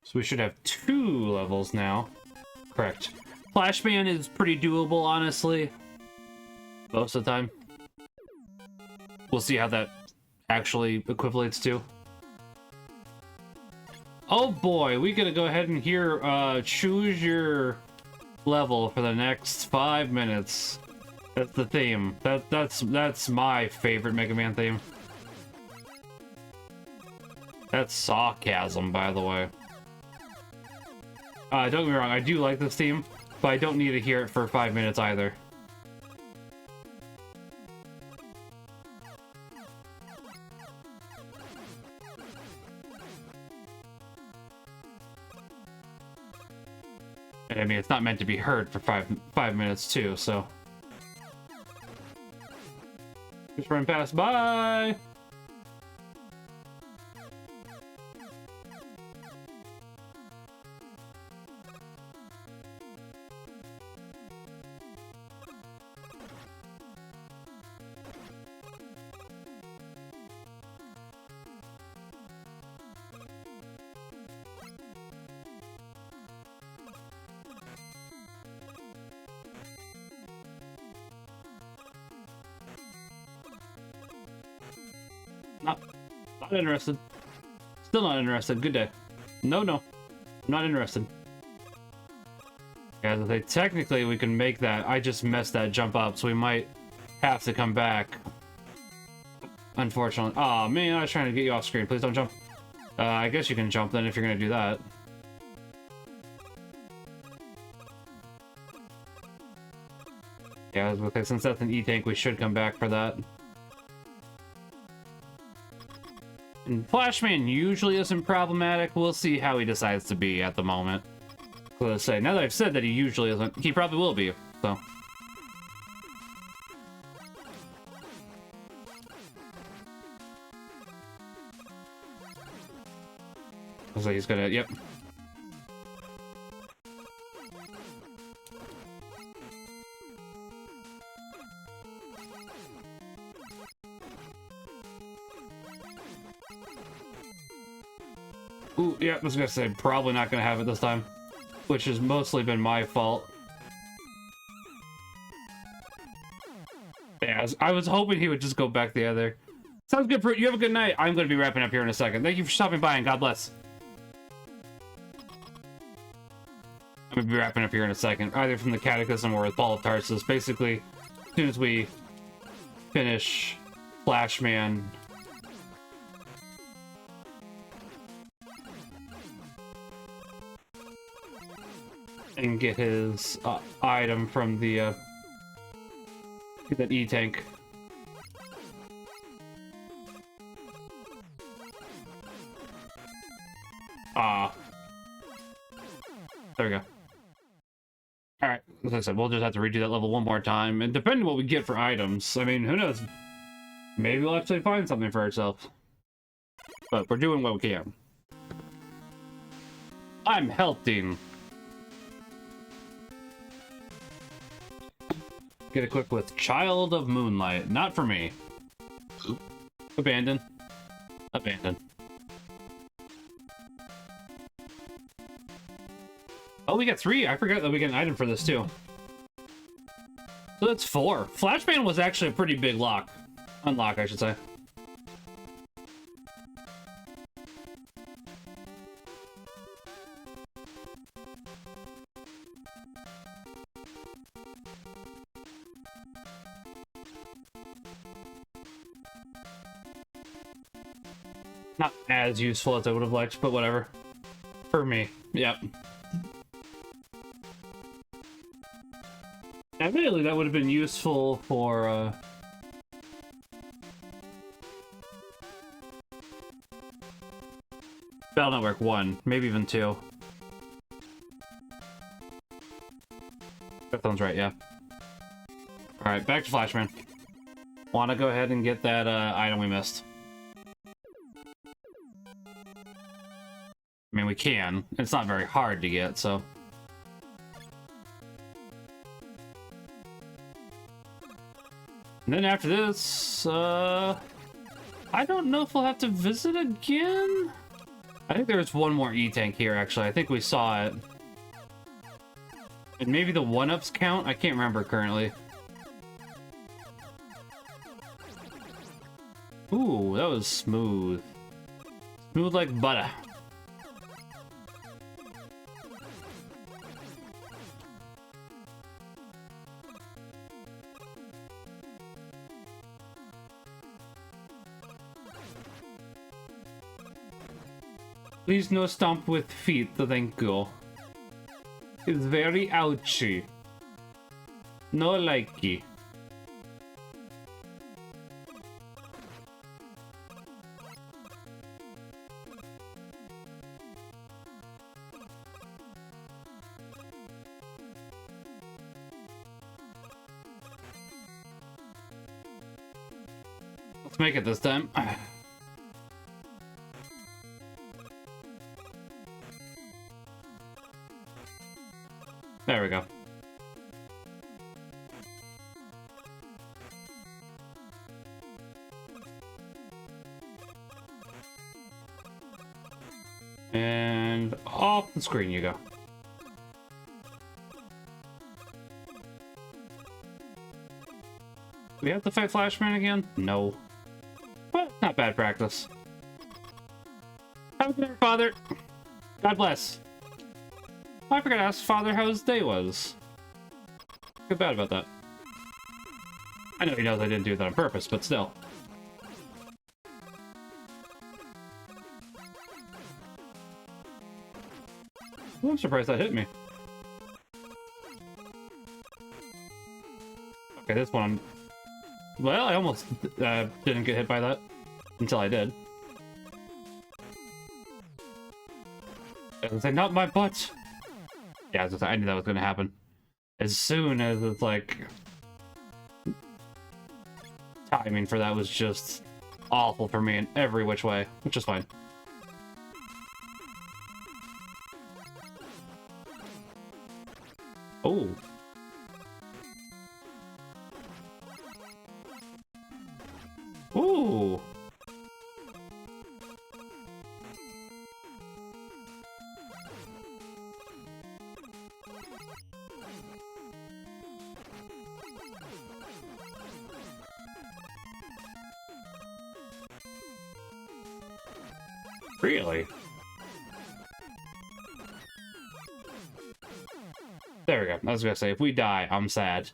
So we should have 2 levels now. Correct. Flashman is pretty doable, honestly. Most of the time. We'll see how that actually equivalates to. Oh boy, we gotta go ahead and here, choose your level for the next 5 minutes. That's the theme. That's my favorite Mega Man theme. That's sarcasm, by the way. Don't get me wrong, I do like this theme, but I don't need to hear it for 5 minutes either. And I mean, it's not meant to be heard for five minutes too, so. Just run past, bye! Not interested. Still not interested. Good day. No, I'm not interested. Yeah, they technically we can make that. I just messed that jump up, so we might have to come back. Unfortunately. Oh man, I was trying to get you off screen. Please don't jump. I guess you can jump then if you're gonna do that. Yeah, I was gonna say, since that's an E-tank, we should come back for that. And Flashman usually isn't problematic. We'll see how he decides to be at the moment. So let's say, now that I've said that he usually isn't, he probably will be, so. Looks like he's gonna, yep. Ooh, yeah, I was gonna say, probably not gonna have it this time. Which has mostly been my fault. Yeah, I was hoping he would just go back the other. Sounds good, Fruit. You have a good night. I'm gonna be wrapping up here in a second. Thank you for stopping by, and God bless. I'm gonna be wrapping up here in a second, either from the Catechism or with Paul of Tarsus. Basically, as soon as we finish Flashman, and get his item from the that E-tank. There we go. Alright, as I said, we'll just have to redo that level one more time, and depending on what we get for items, I mean, who knows? Maybe we'll actually find something for ourselves. But we're doing what we can. I'm helping. Get a quick with Child of Moonlight. Not for me. Abandon. Abandon. Oh, we got 3. I forgot that we get an item for this too. So that's 4. Flashman was actually a pretty big lock. Unlock, I should say. Not as useful as I would have liked, but whatever. For me, yep. Admittedly, that would have been useful for, Battle Network 1, maybe even 2. That sounds right, yeah. Alright, back to Flashman. Wanna go ahead and get that, item we missed. I mean, we can. It's not very hard to get, so... And then after this, I don't know if we'll have to visit again? I think there's one more E-tank here, actually. I think we saw it. And maybe the 1-ups count? I can't remember currently. Ooh, that was smooth. Smooth like butter. Please no stomp with feet, thank you. It's very ouchy. No likey. Let's make it this time. There we go. And off the screen you go. Do we have to fight Flashman again? No. But not bad practice. Have a good day, Father. God bless. I forgot to ask Father how his day was. Feel bad about that. I know he knows I didn't do that on purpose, but still. Well, I'm surprised that hit me. Okay, this one... Well, I almost didn't get hit by that. Until I did. I was like, not my butt! Yeah, I knew that was gonna happen. As soon as it's like... Timing for that was just awful for me in every which way, which is fine. Oh. Ooh. Really? There we go. I was gonna say, if we die, I'm sad.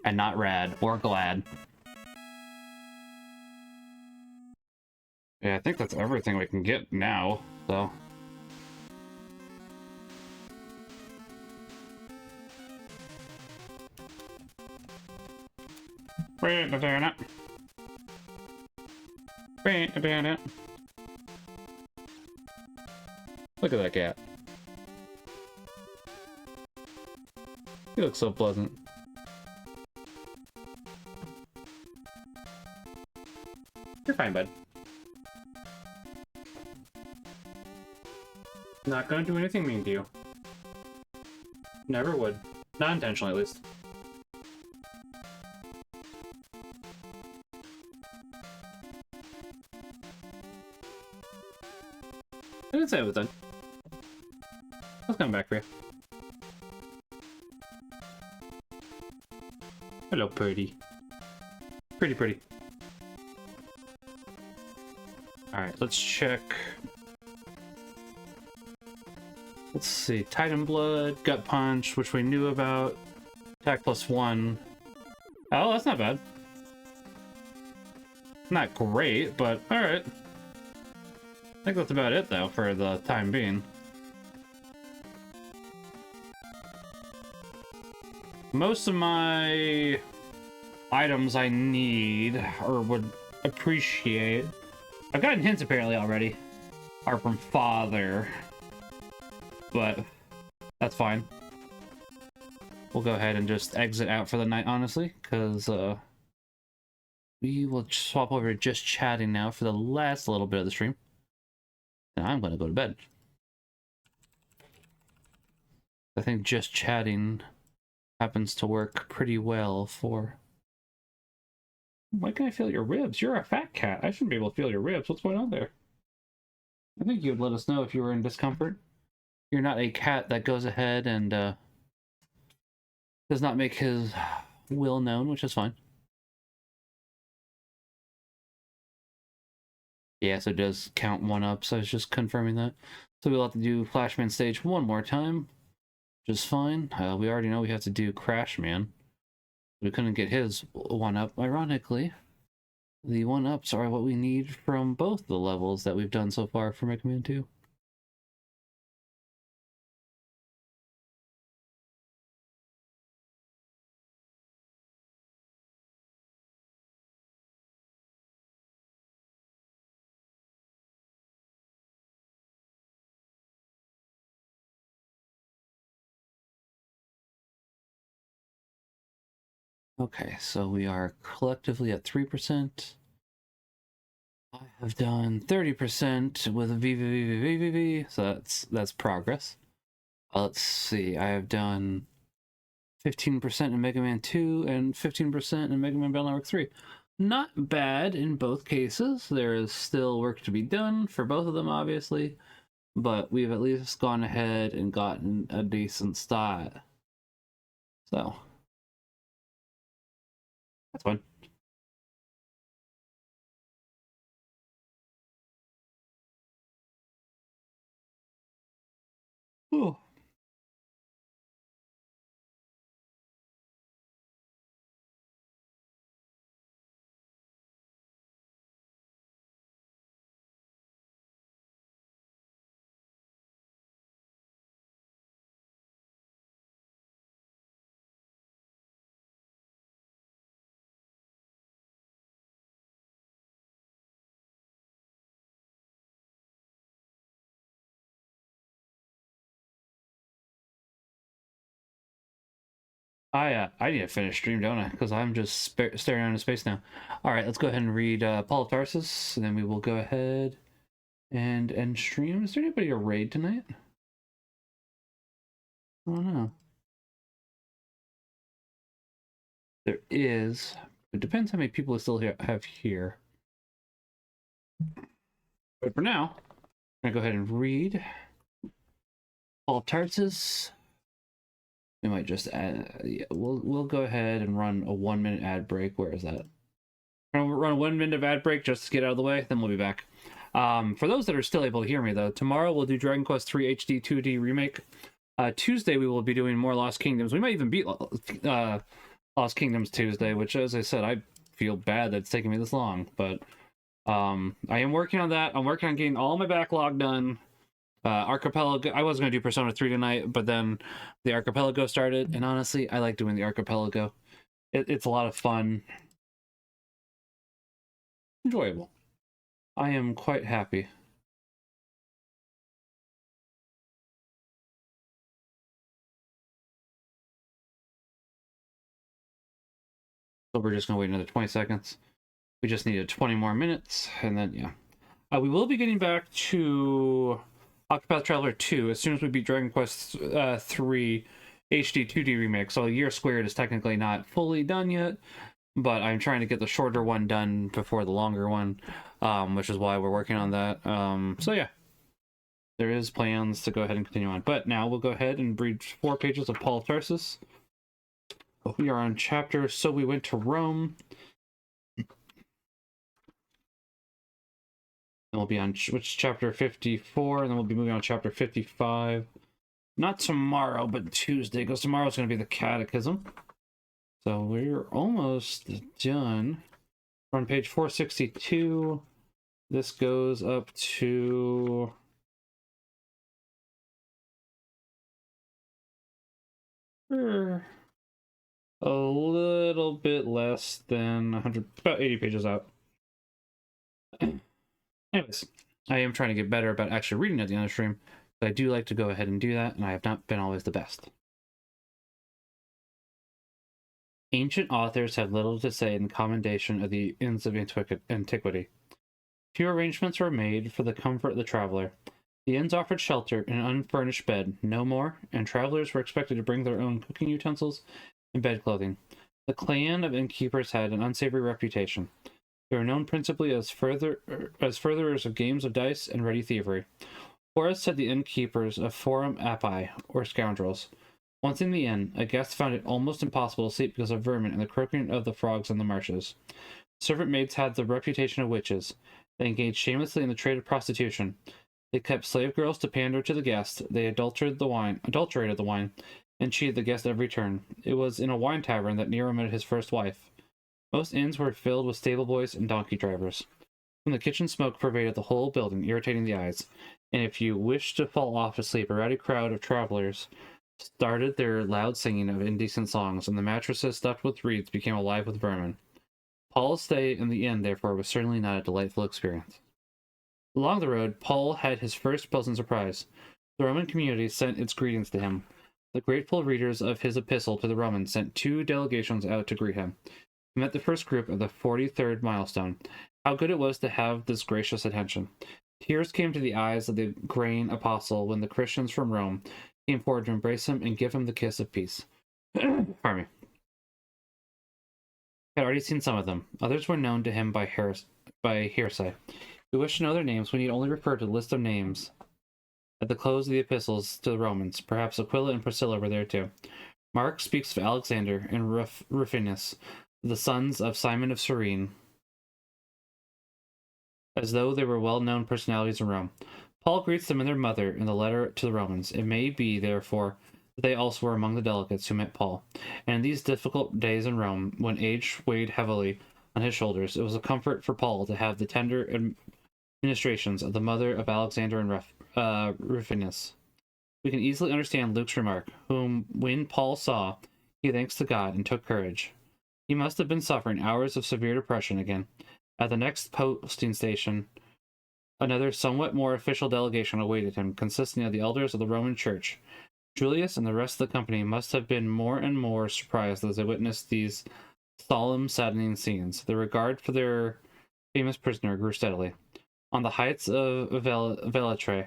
And not rad or glad. Yeah, I think that's everything we can get now, so. Look at that cat. He looks so pleasant. You're fine, bud. Not gonna do anything mean to you. Never would. Not intentionally, at least. I didn't say it was done. I was coming back for you. Hello, pretty. Pretty, pretty. Alright, let's check. Let's see. Titan Blood, Gut Punch, which we knew about. Attack +1. Oh, that's not bad. Not great, but alright. I think that's about it, though, for the time being. Most of my items I need, or would appreciate, I've gotten hints apparently already, are from Father. But that's fine. We'll go ahead and just exit out for the night, honestly, because we will swap over to just chatting now for the last little bit of the stream. And I'm going to go to bed. I think just chatting happens to work pretty well for... Why can I feel your ribs? You're a fat cat. I shouldn't be able to feel your ribs. What's going on there? I think you'd let us know if you were in discomfort. You're not a cat that goes ahead and does not make his will known, which is fine. Yeah, so it does count 1-ups. I was just confirming that. So we'll have to do Flashman stage one more time, which is fine. We already know we have to do Crashman. We couldn't get his 1-up. Ironically, the 1-ups are what we need from both the levels that we've done so far for Mega Man 2. Okay, so we are collectively at 3%. I have done 30% with VVVVVV, so that's progress. Let's see, I have done 15% in Mega Man 2 and 15% in Mega Man Battle Network 3. Not bad in both cases. There is still work to be done for both of them, obviously, but we've at least gone ahead and gotten a decent start. So that's fun. Ooh. I need to finish stream, don't I? Because I'm just staring out into space now. All right, let's go ahead and read Paul of Tarsus, and then we will go ahead and end stream. Is there anybody to raid tonight? I don't know. There is. It depends how many people we still have here. But for now, I'm gonna go ahead and read Paul of Tarsus. We might just add, yeah, we'll go ahead and run a 1-minute ad break. Where is that? We'll run a 1 minute of ad break just to get out of the way, then we'll be back. For those that are still able to hear me, though, tomorrow we'll do Dragon Quest III HD 2D Remake. Tuesday we will be doing more Lost Kingdoms. We might even beat Lost Kingdoms Tuesday, which, as I said, I feel bad that it's taking me this long. But I am working on that. I'm working on getting all my backlog done. Archipelago, I was going to do Persona 3 tonight, but then the Archipelago started, and honestly, I like doing the Archipelago. It's a lot of fun. Enjoyable. I am quite happy. So we're just going to wait another 20 seconds. We just needed 20 more minutes, and then, yeah. We will be getting back to Octopath Traveler 2 as soon as we beat Dragon Quest 3 HD 2D Remake. So Year Squared is technically not fully done yet, but I'm trying to get the shorter one done before the longer one, which is why we're working on that. So yeah, there is plans to go ahead and continue on. But now we'll go ahead and read 4 pages of Paul of Tarsus. We are on chapter So We Went to Rome. Then we'll be on chapter 54, and then we'll be moving on to chapter 55. Not tomorrow, but Tuesday, because tomorrow's going to be the Catechism. So we're almost done. We're on page 462. This goes up to... a little bit less than 100, about 80 pages out. Anyways, I am trying to get better about actually reading at the end of the stream, but I do like to go ahead and do that, and I have not been always the best. Ancient authors have little to say in commendation of the inns of antiquity. Few arrangements were made for the comfort of the traveler. The inns offered shelter in an unfurnished bed, no more, and travelers were expected to bring their own cooking utensils and bed clothing. The clan of innkeepers had an unsavory reputation. They were known principally as furtherers of games of dice and ready thievery. Horace said the innkeepers of Forum Api were scoundrels. Once in the inn, a guest found it almost impossible to sleep because of vermin and the croaking of the frogs on the marshes. Servant maids had the reputation of witches. They engaged shamelessly in the trade of prostitution. They kept slave girls to pander to the guest. They adulterated the wine, and cheated the guest every turn. It was in a wine tavern that Nero met his first wife. Most inns were filled with stable boys and donkey drivers. From the kitchen, smoke pervaded the whole building, irritating the eyes. And if you wished to fall off to sleep, a rowdy crowd of travelers started their loud singing of indecent songs, and the mattresses stuffed with reeds became alive with vermin. Paul's stay in the inn, therefore, was certainly not a delightful experience. Along the road, Paul had his first pleasant surprise. The Roman community sent its greetings to him. The grateful readers of his epistle to the Romans sent 2 delegations out to greet him. He met the first group at the 43rd milestone. How good it was to have this gracious attention. Tears came to the eyes of the grain apostle when the Christians from Rome came forward to embrace him and give him the kiss of peace. Pardon me. He had already seen some of them. Others were known to him by hearsay. If we wish to know their names, we need only refer to the list of names at the close of the epistles to the Romans. Perhaps Aquila and Priscilla were there too. Mark speaks of Alexander and Rufinus, the sons of Simon of Cyrene, as though they were well-known personalities in Rome. Paul greets them and their mother in the letter to the Romans. It may be, therefore, that they also were among the delegates who met Paul. And in these difficult days in Rome, when age weighed heavily on his shoulders, it was a comfort for Paul to have the tender administrations of the mother of Alexander and Rufinus. We can easily understand Luke's remark, whom, when Paul saw, he thanks to God and took courage. He must have been suffering hours of severe depression again. At the next posting station, another somewhat more official delegation awaited him, consisting of the elders of the Roman Church. Julius and the rest of the company must have been more and more surprised as they witnessed these solemn, saddening scenes. The regard for their famous prisoner grew steadily. On the heights of Velitrae,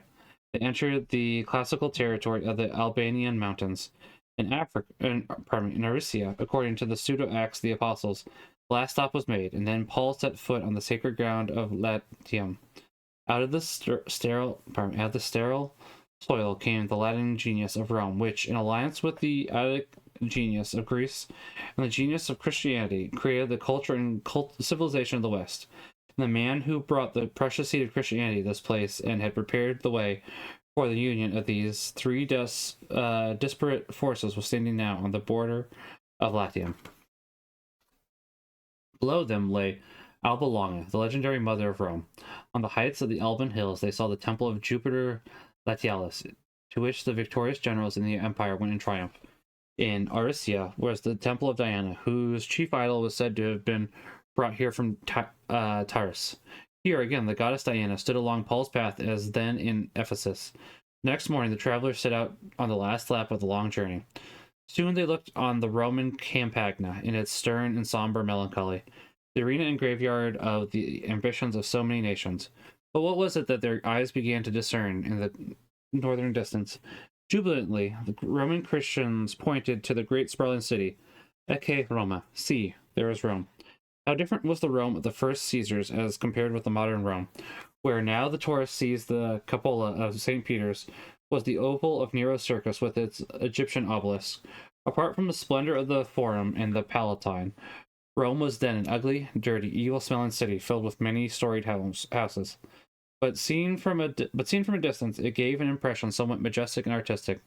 they entered the classical territory of the Albanian mountains. In Aricia, according to the pseudo-Acts of the Apostles, the last stop was made, and then Paul set foot on the sacred ground of Latium. Out of the sterile soil came the Latin genius of Rome, which, in alliance with the Attic genius of Greece and the genius of Christianity, created the culture and civilization of the West. The man who brought the precious seed of Christianity to this place and had prepared the way for the union of these three disparate forces was standing now on the border of Latium. Below them lay Alba Longa, the legendary mother of Rome. On the heights of the Alban hills they saw the temple of Jupiter Latialis, to which the victorious generals in the empire went in triumph. In Aricia was the temple of Diana, whose chief idol was said to have been brought here from Tyrus. Here again, the goddess Diana stood along Paul's path as then in Ephesus. Next morning, the travelers set out on the last lap of the long journey. Soon they looked on the Roman Campagna in its stern and somber melancholy, the arena and graveyard of the ambitions of so many nations. But what was it that their eyes began to discern in the northern distance? Jubilantly, the Roman Christians pointed to the great sprawling city. Ecce Roma. See, there is Rome. How different was the Rome of the first Caesars as compared with the modern Rome, where now the tourist sees the cupola of St. Peter's, was the oval of Nero's circus with its Egyptian obelisk. Apart from the splendor of the Forum and the Palatine, Rome was then an ugly, dirty, evil-smelling city filled with many-storied houses. But seen from a distance, it gave an impression somewhat majestic and artistic.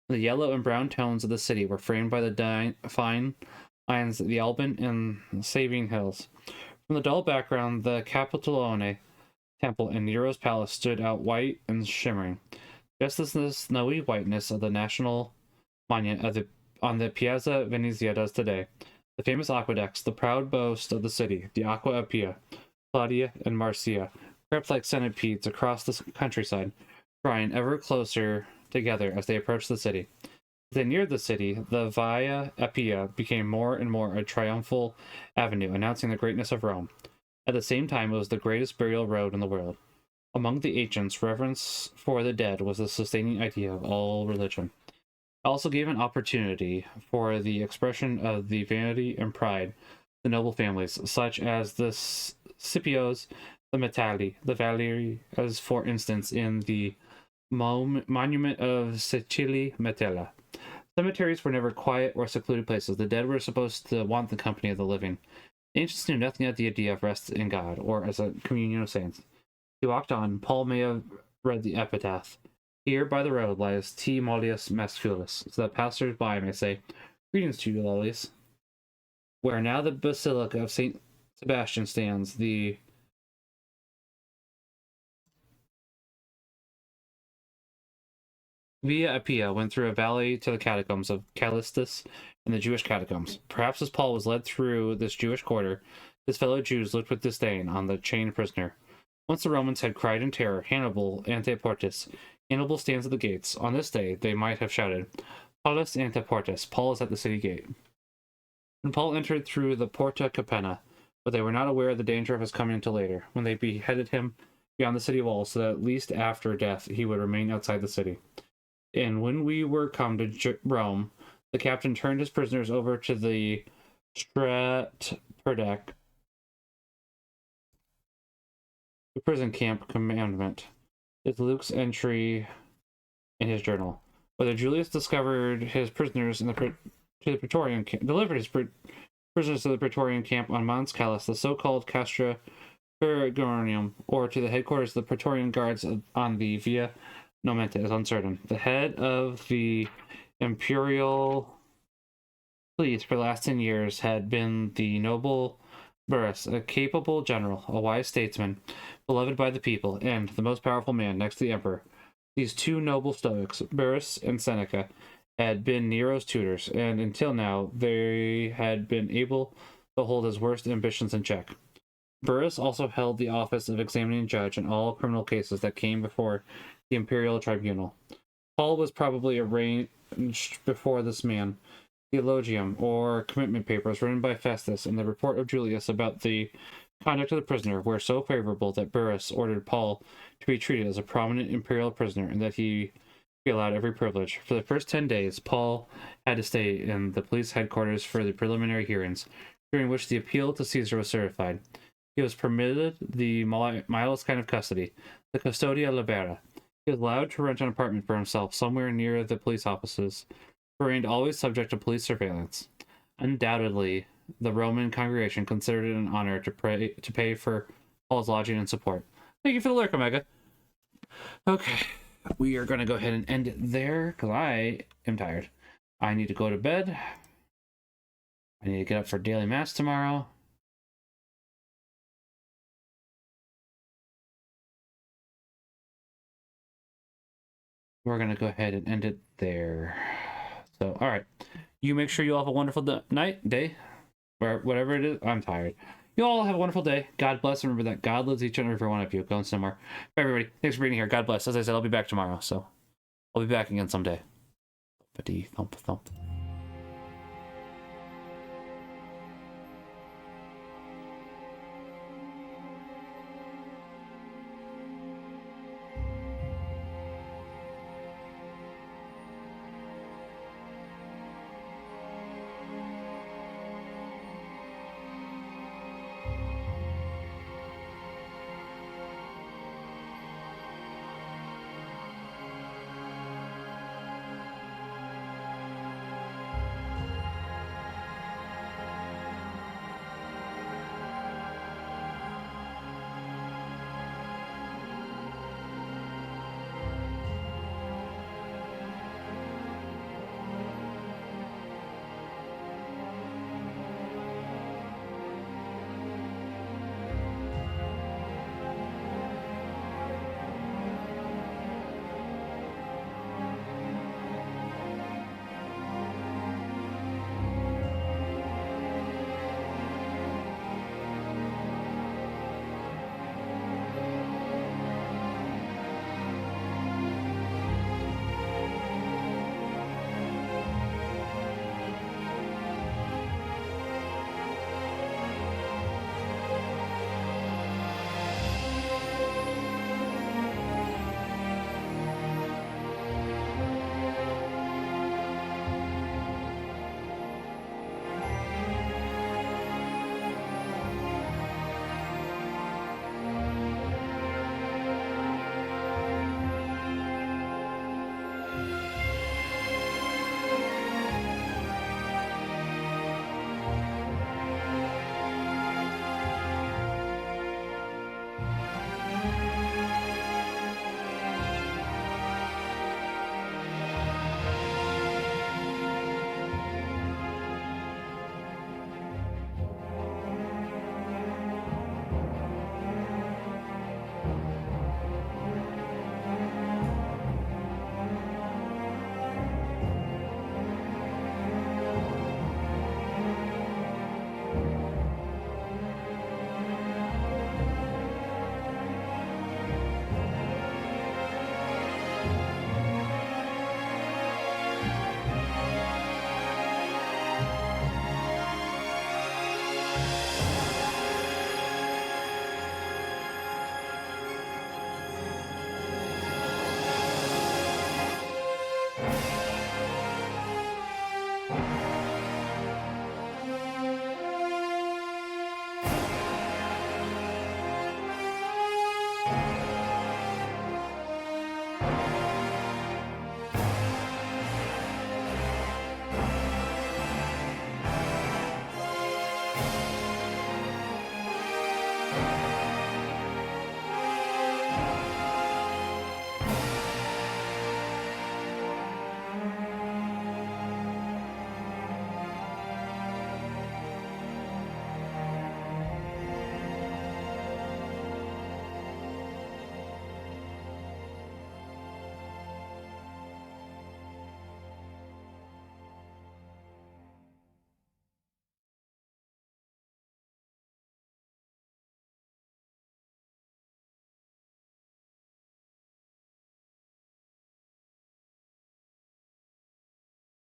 The yellow and brown tones of the city were framed by the fine lines of the Alban and Sabine hills. From the dull background, the Capitolone temple and Nero's palace stood out white and shimmering, just as the snowy whiteness of the national monument on the Piazza Venezia does today. The famous aqueducts, the proud boast of the city, the Aqua Appia, Claudia, and Marcia, crept like centipedes across the countryside, drawing ever closer together as they approached the city. As they neared the city, the Via Appia became more and more a triumphal avenue, announcing the greatness of Rome. At the same time, it was the greatest burial road in the world. Among the ancients, reverence for the dead was the sustaining idea of all religion. It also gave an opportunity for the expression of the vanity and pride of the noble families, such as the Scipios, the Metalli, the Valerii, as for instance in the monument of Cecili Metella. Cemeteries were never quiet or secluded places. The dead were supposed to want the company of the living. The ancients knew nothing of the idea of rest in God, or as a communion of saints. He walked on. Paul may have read the epitaph. Here by the road lies T. Mollius Masculus, so that passers-by may say, "Greetings to you, lollies." Where now the Basilica of St. Sebastian stands, the Via Appia went through a valley to the catacombs of Callistus and the Jewish catacombs. Perhaps as Paul was led through this Jewish quarter, his fellow Jews looked with disdain on the chained prisoner. Once the Romans had cried in terror, Hannibal ante portis. Hannibal stands at the gates. On this day, they might have shouted, Paulus ante portis. Paul is at the city gate. And Paul entered through the Porta Capena, but they were not aware of the danger of his coming until later, when they beheaded him beyond the city walls, so that at least after death he would remain outside the city. And when we were come to Rome, the captain turned his prisoners over to the Stratperdac, the prison camp commandment, is Luke's entry in his journal. Whether Julius discovered his prisoners in the Praetorian camp, delivered his prisoners to the Praetorian camp on Mons Callus, the so-called Castra Peregrinium, or to the headquarters of the Praetorian guards on the Via Nomenta is uncertain. The head of the imperial police for the last 10 years had been the noble Burrus, a capable general, a wise statesman, beloved by the people, and the most powerful man next to the emperor. These two noble Stoics, Burrus and Seneca, had been Nero's tutors, and until now they had been able to hold his worst ambitions in check. Burrus also held the office of examining judge in all criminal cases that came before the imperial tribunal. Paul was probably arraigned before this man. Theologium, or commitment papers written by Festus, and the report of Julius about the conduct of the prisoner were so favorable that Burrus ordered Paul to be treated as a prominent imperial prisoner and that he be allowed every privilege. For the first 10 days, Paul had to stay in the police headquarters for the preliminary hearings, during which the appeal to Caesar was certified. He was permitted the mildest kind of custody, the custodia libera. He was allowed to rent an apartment for himself somewhere near the police offices, but remained always subject to police surveillance. Undoubtedly, the Roman congregation considered it an honor to pay for all his lodging and support. Thank you for the lurk, Omega. Okay, we are going to go ahead and end it there because I am tired. I need to go to bed. I need to get up for daily mass tomorrow. We're going to go ahead and end it there. So, all right. You make sure you all have a wonderful night, day, or whatever it is. I'm tired. You all have a wonderful day. God bless. Remember that God loves each and every one of you. Going somewhere. Bye, everybody. Thanks for being here. God bless. As I said, I'll be back tomorrow. So I'll be back again someday. Thumpity thump thump.